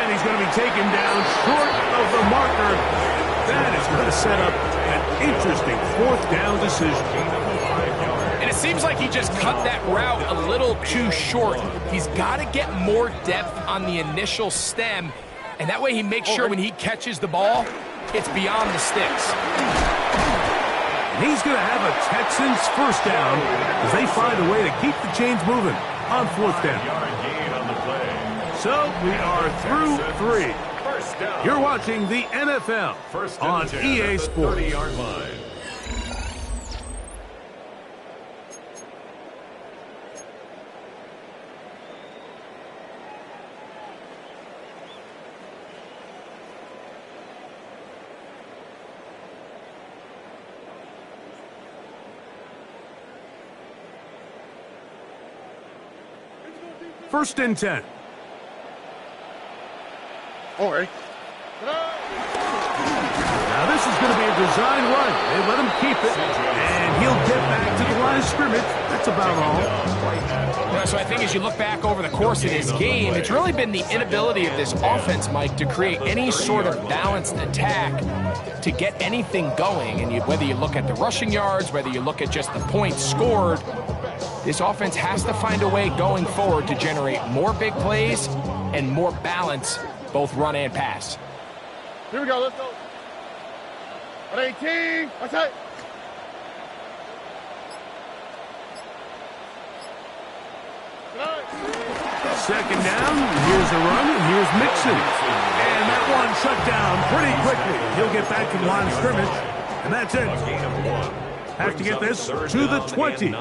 And he's going to be taken down short of the marker. That is going to set up an interesting fourth down decision. And it seems like he just cut that route a little too short. He's got to get more depth on the initial stem, and that way he makes sure when he catches the ball, it's beyond the sticks. And he's going to have a Texans first down as they find a way to keep the chains moving on fourth down. So we are through 3. You're watching the NFL on EA Sports. 30-yard line. First and 10. All right. Now this is going to be a design run. They let him keep it, and he'll get back to the line of scrimmage. That's about all. Yeah, so I think as you look back over the course of this game, it's really been the inability of this offense, Mike, to create any sort of balanced attack to get anything going. And whether you look at the rushing yards, whether you look at just the points scored, this offense has to find a way going forward to generate more big plays and more balance, both run and pass. Here we go. Let's go. 18. What's that? Second down. Here's a run, and here's Mixon. And that one shut down pretty quickly. He'll get back to the line of scrimmage, and that's it. Have to get this to the 20.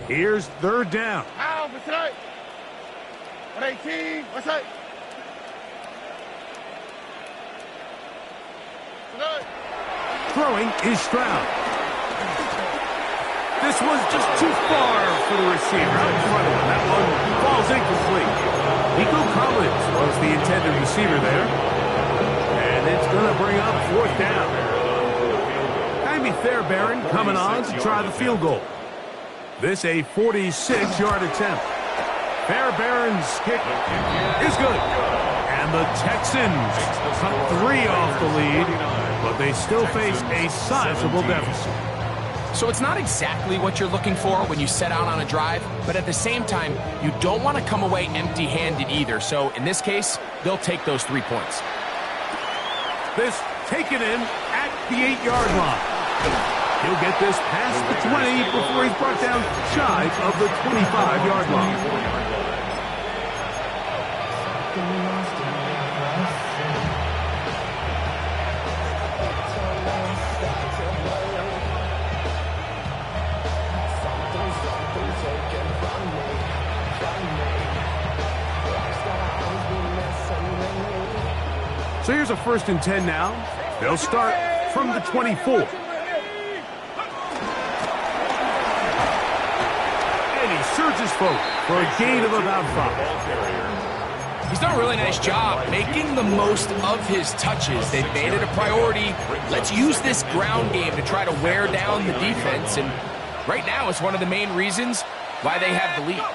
Here's third down. How for tonight? 18. What's that? Throwing is Stroud. This was just too far for the receiver out in front of him. That one falls incomplete. Nico Collins was the intended receiver there. And it's going to bring up fourth down. Jaime Fairbairn coming on to try the field goal. This a 46-yard attempt. Fairbairn's kick is good. And the Texans cut 3 off the lead, but they still face a sizable deficit. So it's not exactly what you're looking for when you set out on a drive, but at the same time, you don't want to come away empty-handed either. So in this case, they'll take those 3 points. This taken in at the 8-yard line. He'll get this past the 20 before he's brought down shy of the 25-yard line. So here's a first and 10 now. They'll start from the 24. And he surges forward for a gain of about 5. He's done a really nice job making the most of his touches. They've made it a priority. Let's use this ground game to try to wear down the defense. And right now, it's one of the main reasons why they have the lead.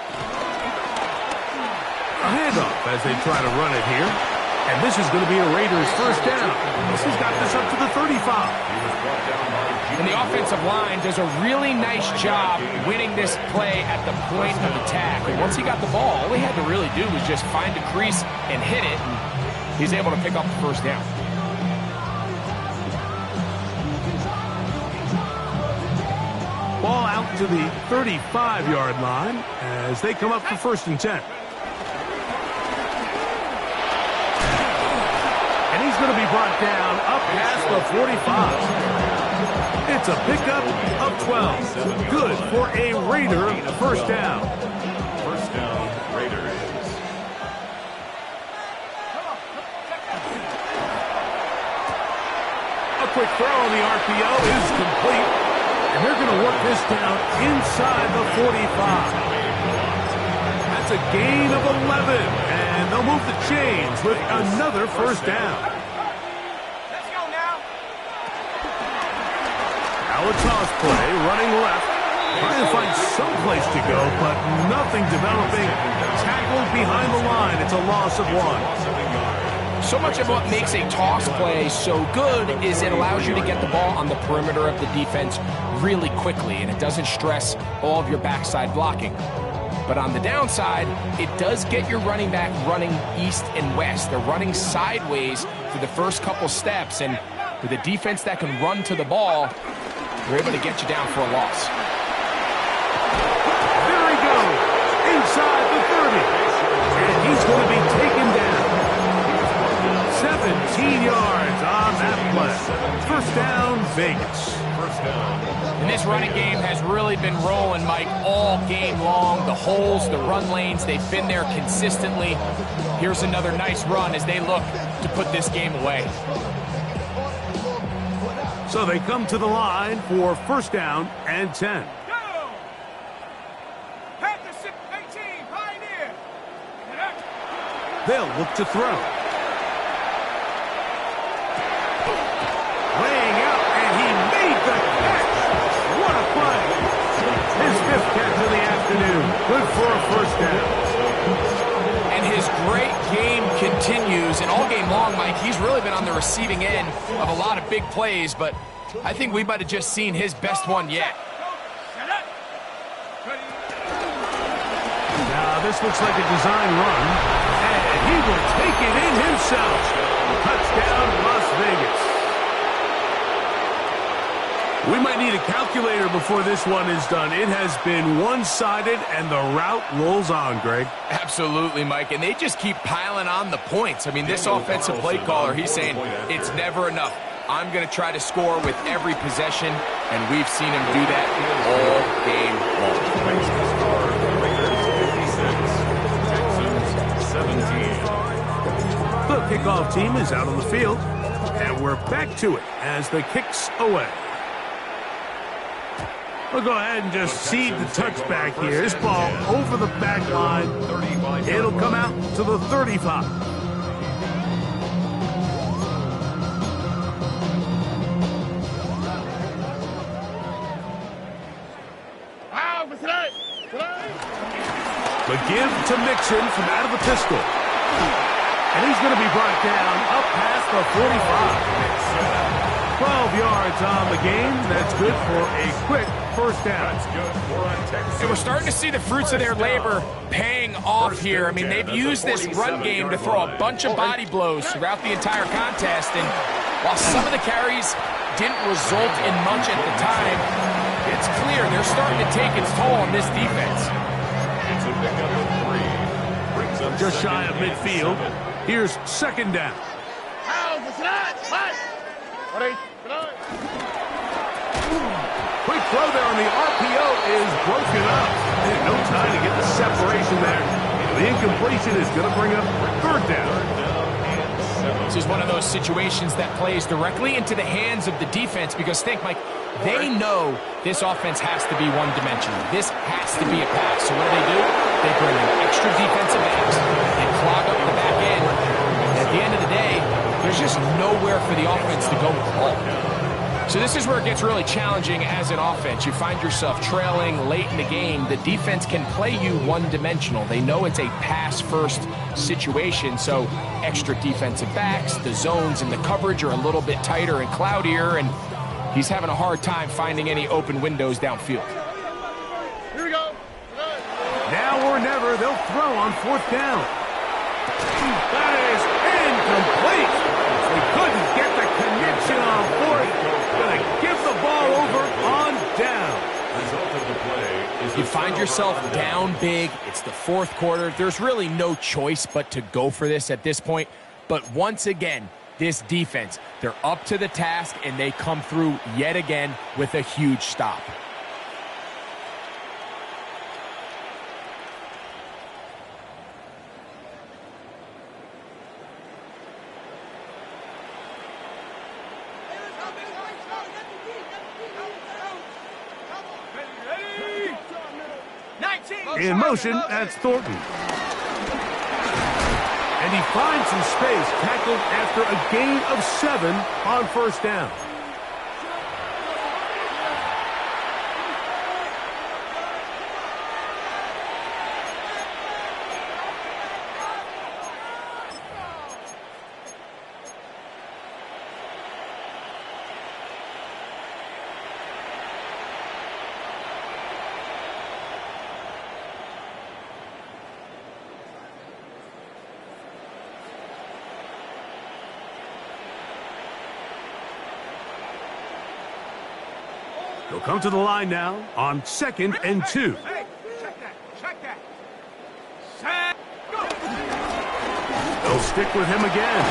A handoff as they try to run it here. And this is going to be a Raiders first down. This has got this up to the 35. And the offensive line does a really nice job winning this play at the point of attack. And once he got the ball, all he had to really do was just find a crease and hit it. And he's able to pick up the first down. Ball out to the 35-yard line as they come up for 1st and 10. And he's going to be brought down up past the 45. It's a pickup of 12. Good for a Raider 1st down. 1st down, Raiders. A quick throw on the RPO is complete. And they're going to work this down inside the 45. That's a gain of 11. And they'll move the chains with another 1st down. Let's go now. Now a toss play, running left. Trying to find some place to go, but nothing developing. Tackled behind the line. It's a loss of 1. So much of what makes a toss play so good is it allows you to get the ball on the perimeter of the defense really quickly, and it doesn't stress all of your backside blocking. But on the downside, it does get your running back running east and west. They're running sideways for the first couple steps, and with a defense that can run to the ball, they're able to get you down for a loss. There he goes, inside the 30. And he's going to be taken down. 17 yards on that play. 1st down, Vegas. 1st down. And this running game has really been rolling, Mike, all game long. The holes, the run lanes, they've been there consistently. Here's another nice run as they look to put this game away. So they come to the line for 1st down and 10. Go! Panthers 18, Pioneer. They'll look to throw. Laying out, and he made the catch. What a play. His 5th catch of the afternoon. Good for a 1st down. And his great game continues. And all game long, Mike, he's really been on the receiving end of a lot of big plays, but I think we might have just seen his best one yet. Now, this looks like a design run, and he will take it in himself. Touchdown, Las Vegas. We might need a calculator before this one is done. It has been one-sided, and the route rolls on, Greg. Absolutely, Mike, and they just keep piling on the points. I mean, this offensive play caller, he's saying it's never enough. I'm going to try to score with every possession, and we've seen him do that all game long. Raiders 56, Texans 17. The kickoff team is out on the field, and we're back to it as the kick's away. We'll go ahead and just seed the touchback here. This ball over the back line. It'll come out to the 35. The give to Mixon from out of the pistol. And he's going to be brought down up past the 45. 12 yards on the game. That's good for a quick 1st down. And we're starting to see the fruits of their labor paying off here. I mean, they've used this run game to throw a bunch of body blows throughout the entire contest. And while some of the carries didn't result in much at the time, it's clear they're starting to take its toll on this defense. It's a pickup of 3. Brings up Just shy of midfield. Here's 2nd down. Quick throw there on the RPO is broken up. And no time to get the separation there. The incompletion is going to bring up 3rd down. This is one of those situations that plays directly into the hands of the defense because, think, Mike, they know this offense has to be one-dimensional. This has to be a pass. So what do? They bring in extra defensive backs. They clog up the back end. And at the end of the day, there's just nowhere for the offense to go with the ball. So this is where it gets really challenging as an offense. You find yourself trailing late in the game. The defense can play you one-dimensional. They know it's a pass-first situation, so extra defensive backs, the zones and the coverage are a little bit tighter and cloudier, and he's having a hard time finding any open windows downfield. Here we go. Now or never, they'll throw on 4th down. That is incomplete. They couldn't get the connection on 4th. Gonna give the ball over on down. Result of the play. You find yourself down big. It's the fourth quarter. There's really no choice but to go for this at this point. But once again, this defense, they're up to the task, and they come through yet again with a huge stop. In motion, that's Thornton. And he finds some space, tackled after a gain of 7 on first down. They'll come to the line now on 2nd and 2. Hey, check that. They'll stick with him again.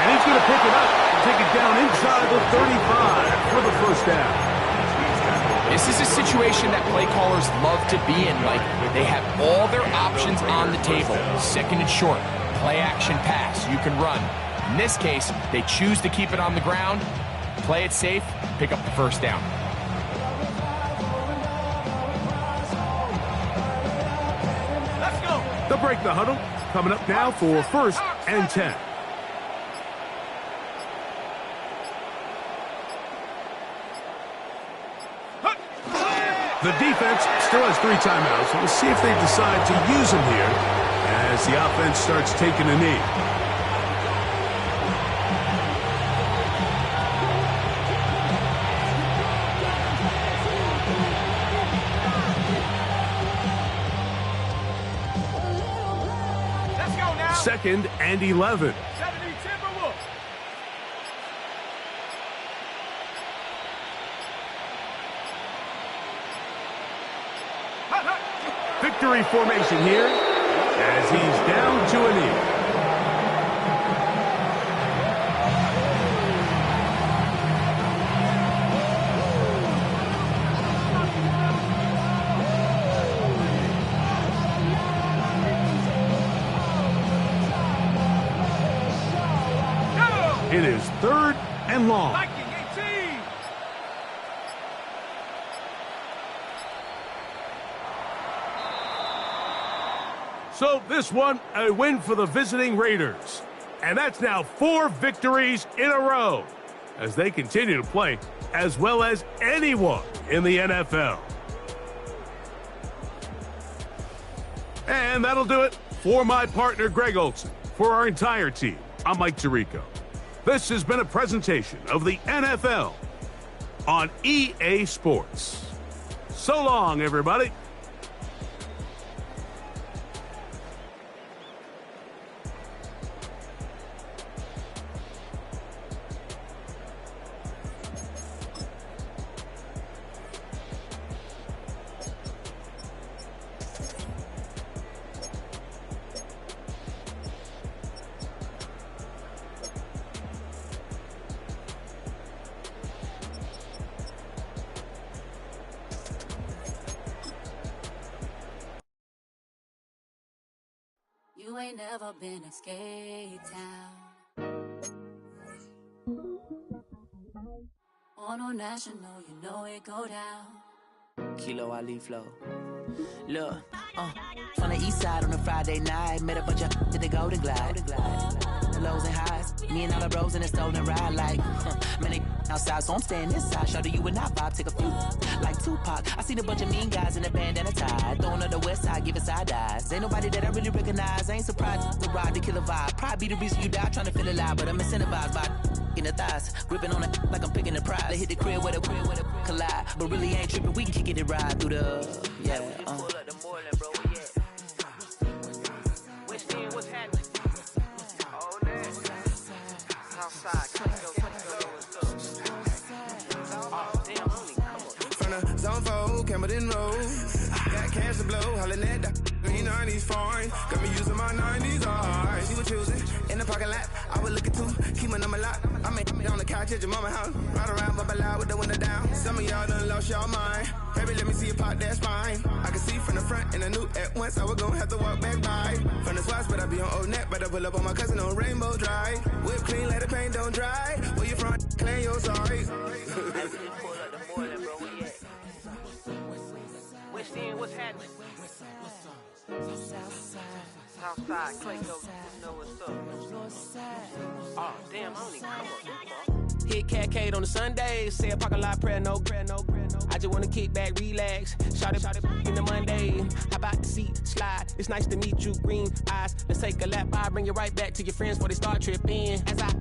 And he's going to pick it up and take it down inside the 35 for the first down. This is a situation that play callers love to be in. Like, they have all their options on the table. 2nd and short, play action pass, you can run. In this case, they choose to keep it on the ground, play it safe, pick up the first down. They'll break the huddle. Coming up now for 1st and 10. The defense still has 3 timeouts. We'll see if they decide to use them here as the offense starts taking a knee. Second and 11. Victory formation here as he's down to a knee. It is 3rd and long. So this one, a win for the visiting Raiders. And that's now 4 victories in a row as they continue to play as well as anyone in the NFL. And that'll do it for my partner, Greg Olson. For our entire team, I'm Mike Tirico. This has been a presentation of the NFL on EA Sports. So long, everybody. You ain't never been a skate town. On no national, you know it go down. Kilo Ali flow. Look, from the east side on a Friday night, met a bunch of at the Golden Glide. The lows and highs, me and all the bros in a stolen ride like, man, they outside, so I'm staying inside. Show you and I vibe, take a few like Tupac. I seen a bunch of mean guys in a bandana tie, throwing up the west side, giving side eyes. Ain't nobody that I really recognize. I ain't surprised to ride the killer vibe. Probably be the reason you die trying to feel alive, but I'm incentivized by in the thighs, gripping on it like I'm picking the prize. They hit the crib with a collide, but really ain't tripping. We can kick it and ride through the Pull up the morning, bro. West End, what's happening? All day. Southside, From the zone 4, Campbellton Road. cash to blow, hollering at the 90s foreign. Got me using my 90s, alright. She was choosing in the parking lot. I was looking too, keep my number locked. I make me on the couch at your mama house. Ride around, bubble loud with the window down. Some of y'all done lost y'all mind. Baby, let me see you pop that spine. I can see from the front and I knew at once I was gonna have to walk back by. From the spots, but I be on Old Neck. But I pull up on my cousin on Rainbow Drive. Whip clean, let the paint don't dry. Where you from? Clean your sorry. What's happening? Southside, Clayco, just know what's up. Oh, damn, I don't even come up. Hit Catcade on the Sundays, say a parking lot prayer, no. I just wanna kick back, relax, shout it in the Monday. How about the seat slide? It's nice to meet you, green eyes. Let's take a lap, I bring you right back to your friends before they start tripping. As I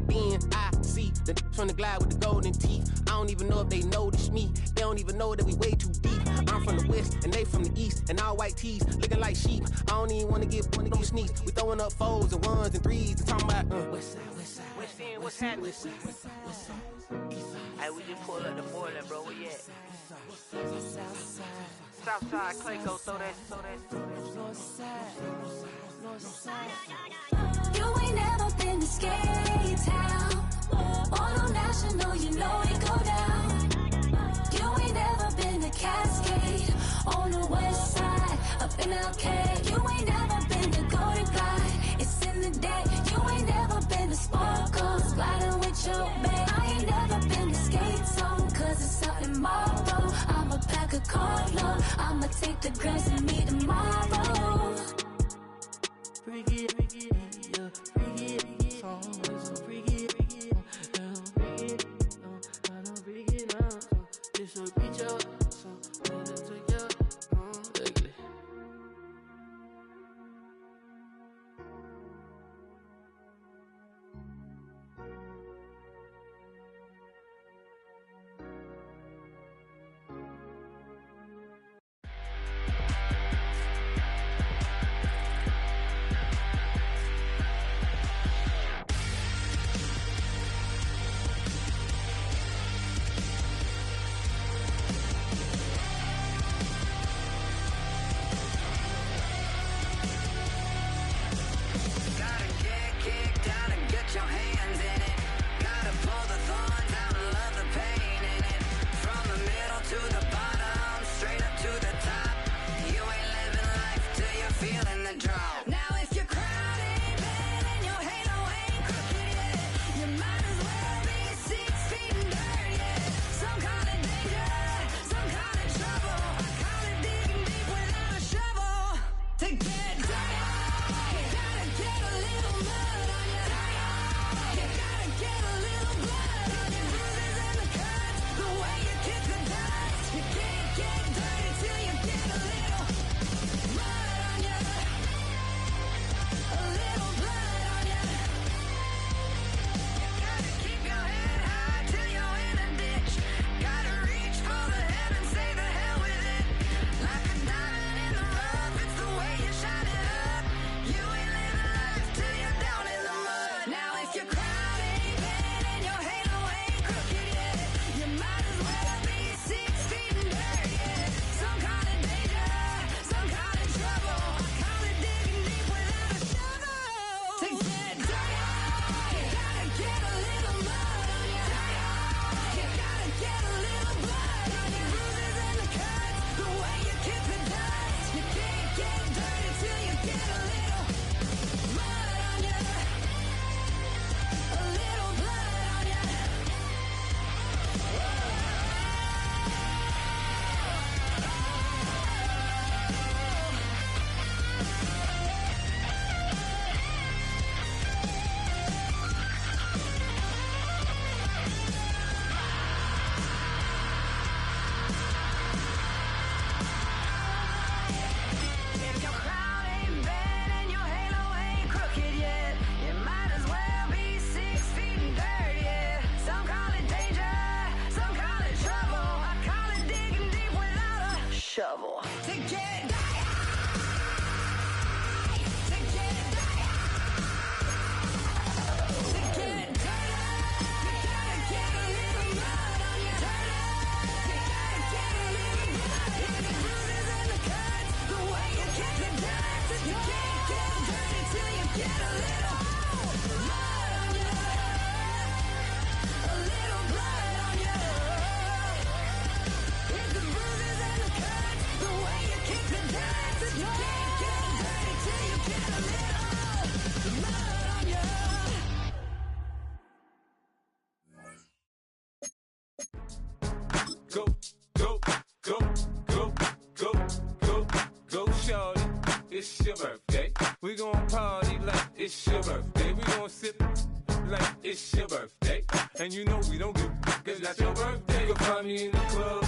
see the from the glide with the golden teeth. I don't even know if they notice me. They don't even know that we way too deep. I'm from the west and they from the east, and all white tees looking like sheep. I don't even wanna get one of these sneaks. We throwing up fours and ones and threes and talking about West End, what's happening? Hey, we just pulled up the boiler, bro. Where you at? Southside, Clayco, throw that. You ain't never been to Scary Town. On National, you know it go down. You ain't never been to Cascade. On the west side, up in LK. You ain't never been to Golden Glide. It's in the day. You ain't never been to Sparkles. Sliding with your babe. I ain't never been to Skate Zone, cause it's out in Marlboro. I'ma pack a carload. I'ma take the grams and meet tomorrow. Bring it, yeah, bring it, always a bring it, I don't bring it now. This will reach out, so let it take you. Ugly. it's your birthday. We gon' party like it's your birthday. We gon' sip like it's your birthday. And you know we don't give cause that's your birthday. You can find me in the club,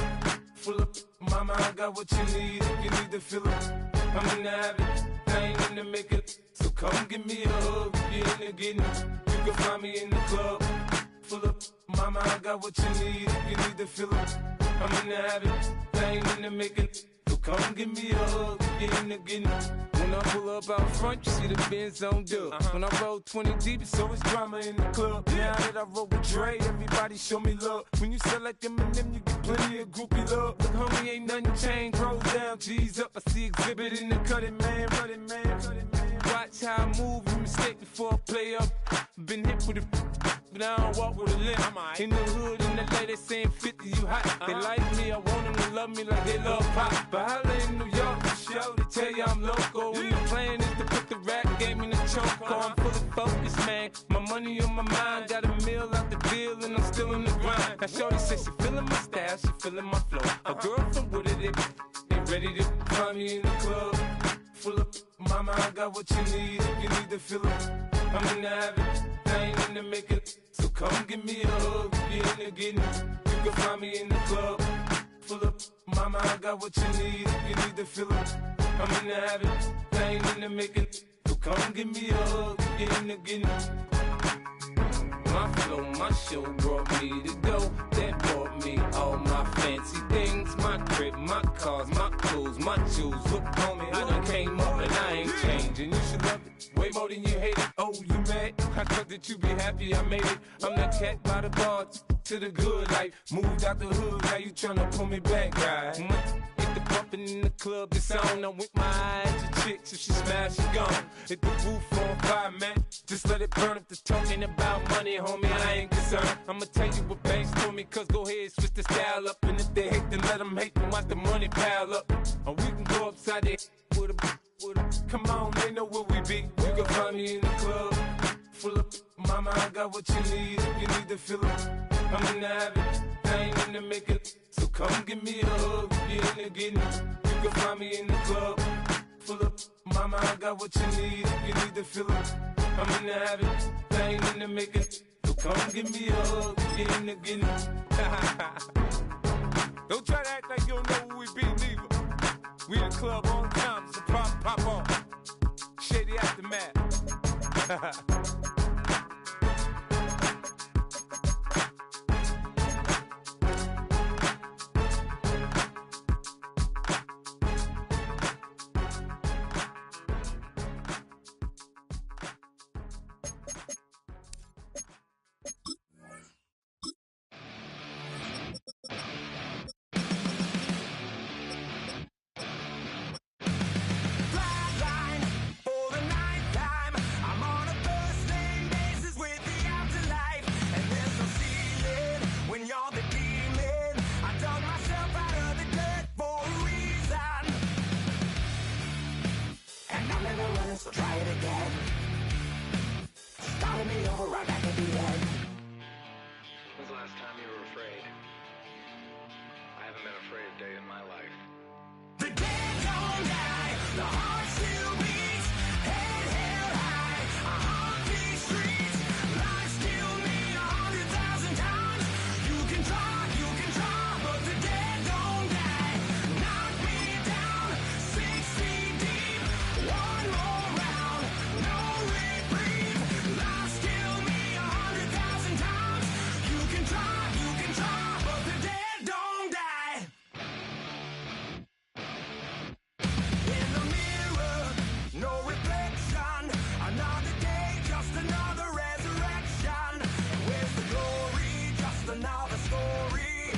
full of mama, I got what you need. If you need to fill it, I'm in the habit, I ain't in the makeup. So come give me a hug, if you're in the getting it. You can find me in the club, full of mama, I got what you need. If you need to fill it, I'm in the habit, I ain't in the makeup. So come give me a hug, if you're in the getting it. When I pull up out front, you see the Benz on dub. When I roll 20 deep, it's always drama in the club. Now that I roll with Dre, everybody show me love. When you sell like Eminem, you get plenty of groupie love. Look, homie, ain't nothing changed. Rolls down, G's up. I see exhibit in the cutting, man. Running, man. Watch how I move, you mistake before I play up. Been hit with a but I don't walk with a limp. In the hood, in the LA, they saying 50, you hot. They like me, I want them to love me like they love pop. But holla in New York, show to tell you I'm local. When the plan is to put the rap game in the choke. I'm fully focused, man. My money on my mind, got a meal out the deal, and I'm still in the grind. Now shorty says she feeling my style, she feeling my flow. A girl from Wooded, they ready to find me in the club. Full of mama, I got what you need. If you need to fill it, I'm in the habit, I ain't in the makeup. So come give me a hug, if you're in the getting it. You can find me in the club, full of mama, I got what you need. If you need to fill it, I'm in the habit, I ain't in the makeup. So come give me a hug, if you're in the getting it. My flow, my show brought me to go. That brought me all my fancy things. My crib, my cars, my clothes, my shoes. Look, homie, I done came up and I ain't changing. You should love it way more than you hate it. Oh, you mad? I thought that you be happy I made it. I'm that cat by the bar to the good life. Moved out the hood, now you tryna pull me back, right? Hit the bumpin' in the club, it's on. I'm with my eyes to chicks, if she smash, she gone. Hit the roof on fire, man. Just let it burn. If the talking about money, homie, I ain't concerned. I'ma tell you what banks told me, cause go ahead, switch the style up. And if they hate, then let them hate, then watch the money pile up. Or we can go upside there with a come on, they know where we be. You can find me in the club, full of mama, I got what you need. If you need to fill it, I'm in the habit, I ain't in the makeup. So come give me a hug, if you're in the getting it. You can find me in the club, full of mama, I got what you need. If you need to fill it, I'm in the habit, I ain't in the makeup. So come give me a hug, if you're in the getting it. Don't try to act like you don't know who we be, neither. We in the club all the time, it's a pop on. Shady Aftermath. So try it again. Starting me over, right back at the end. When's the last time you were afraid? I haven't been afraid a day in my life.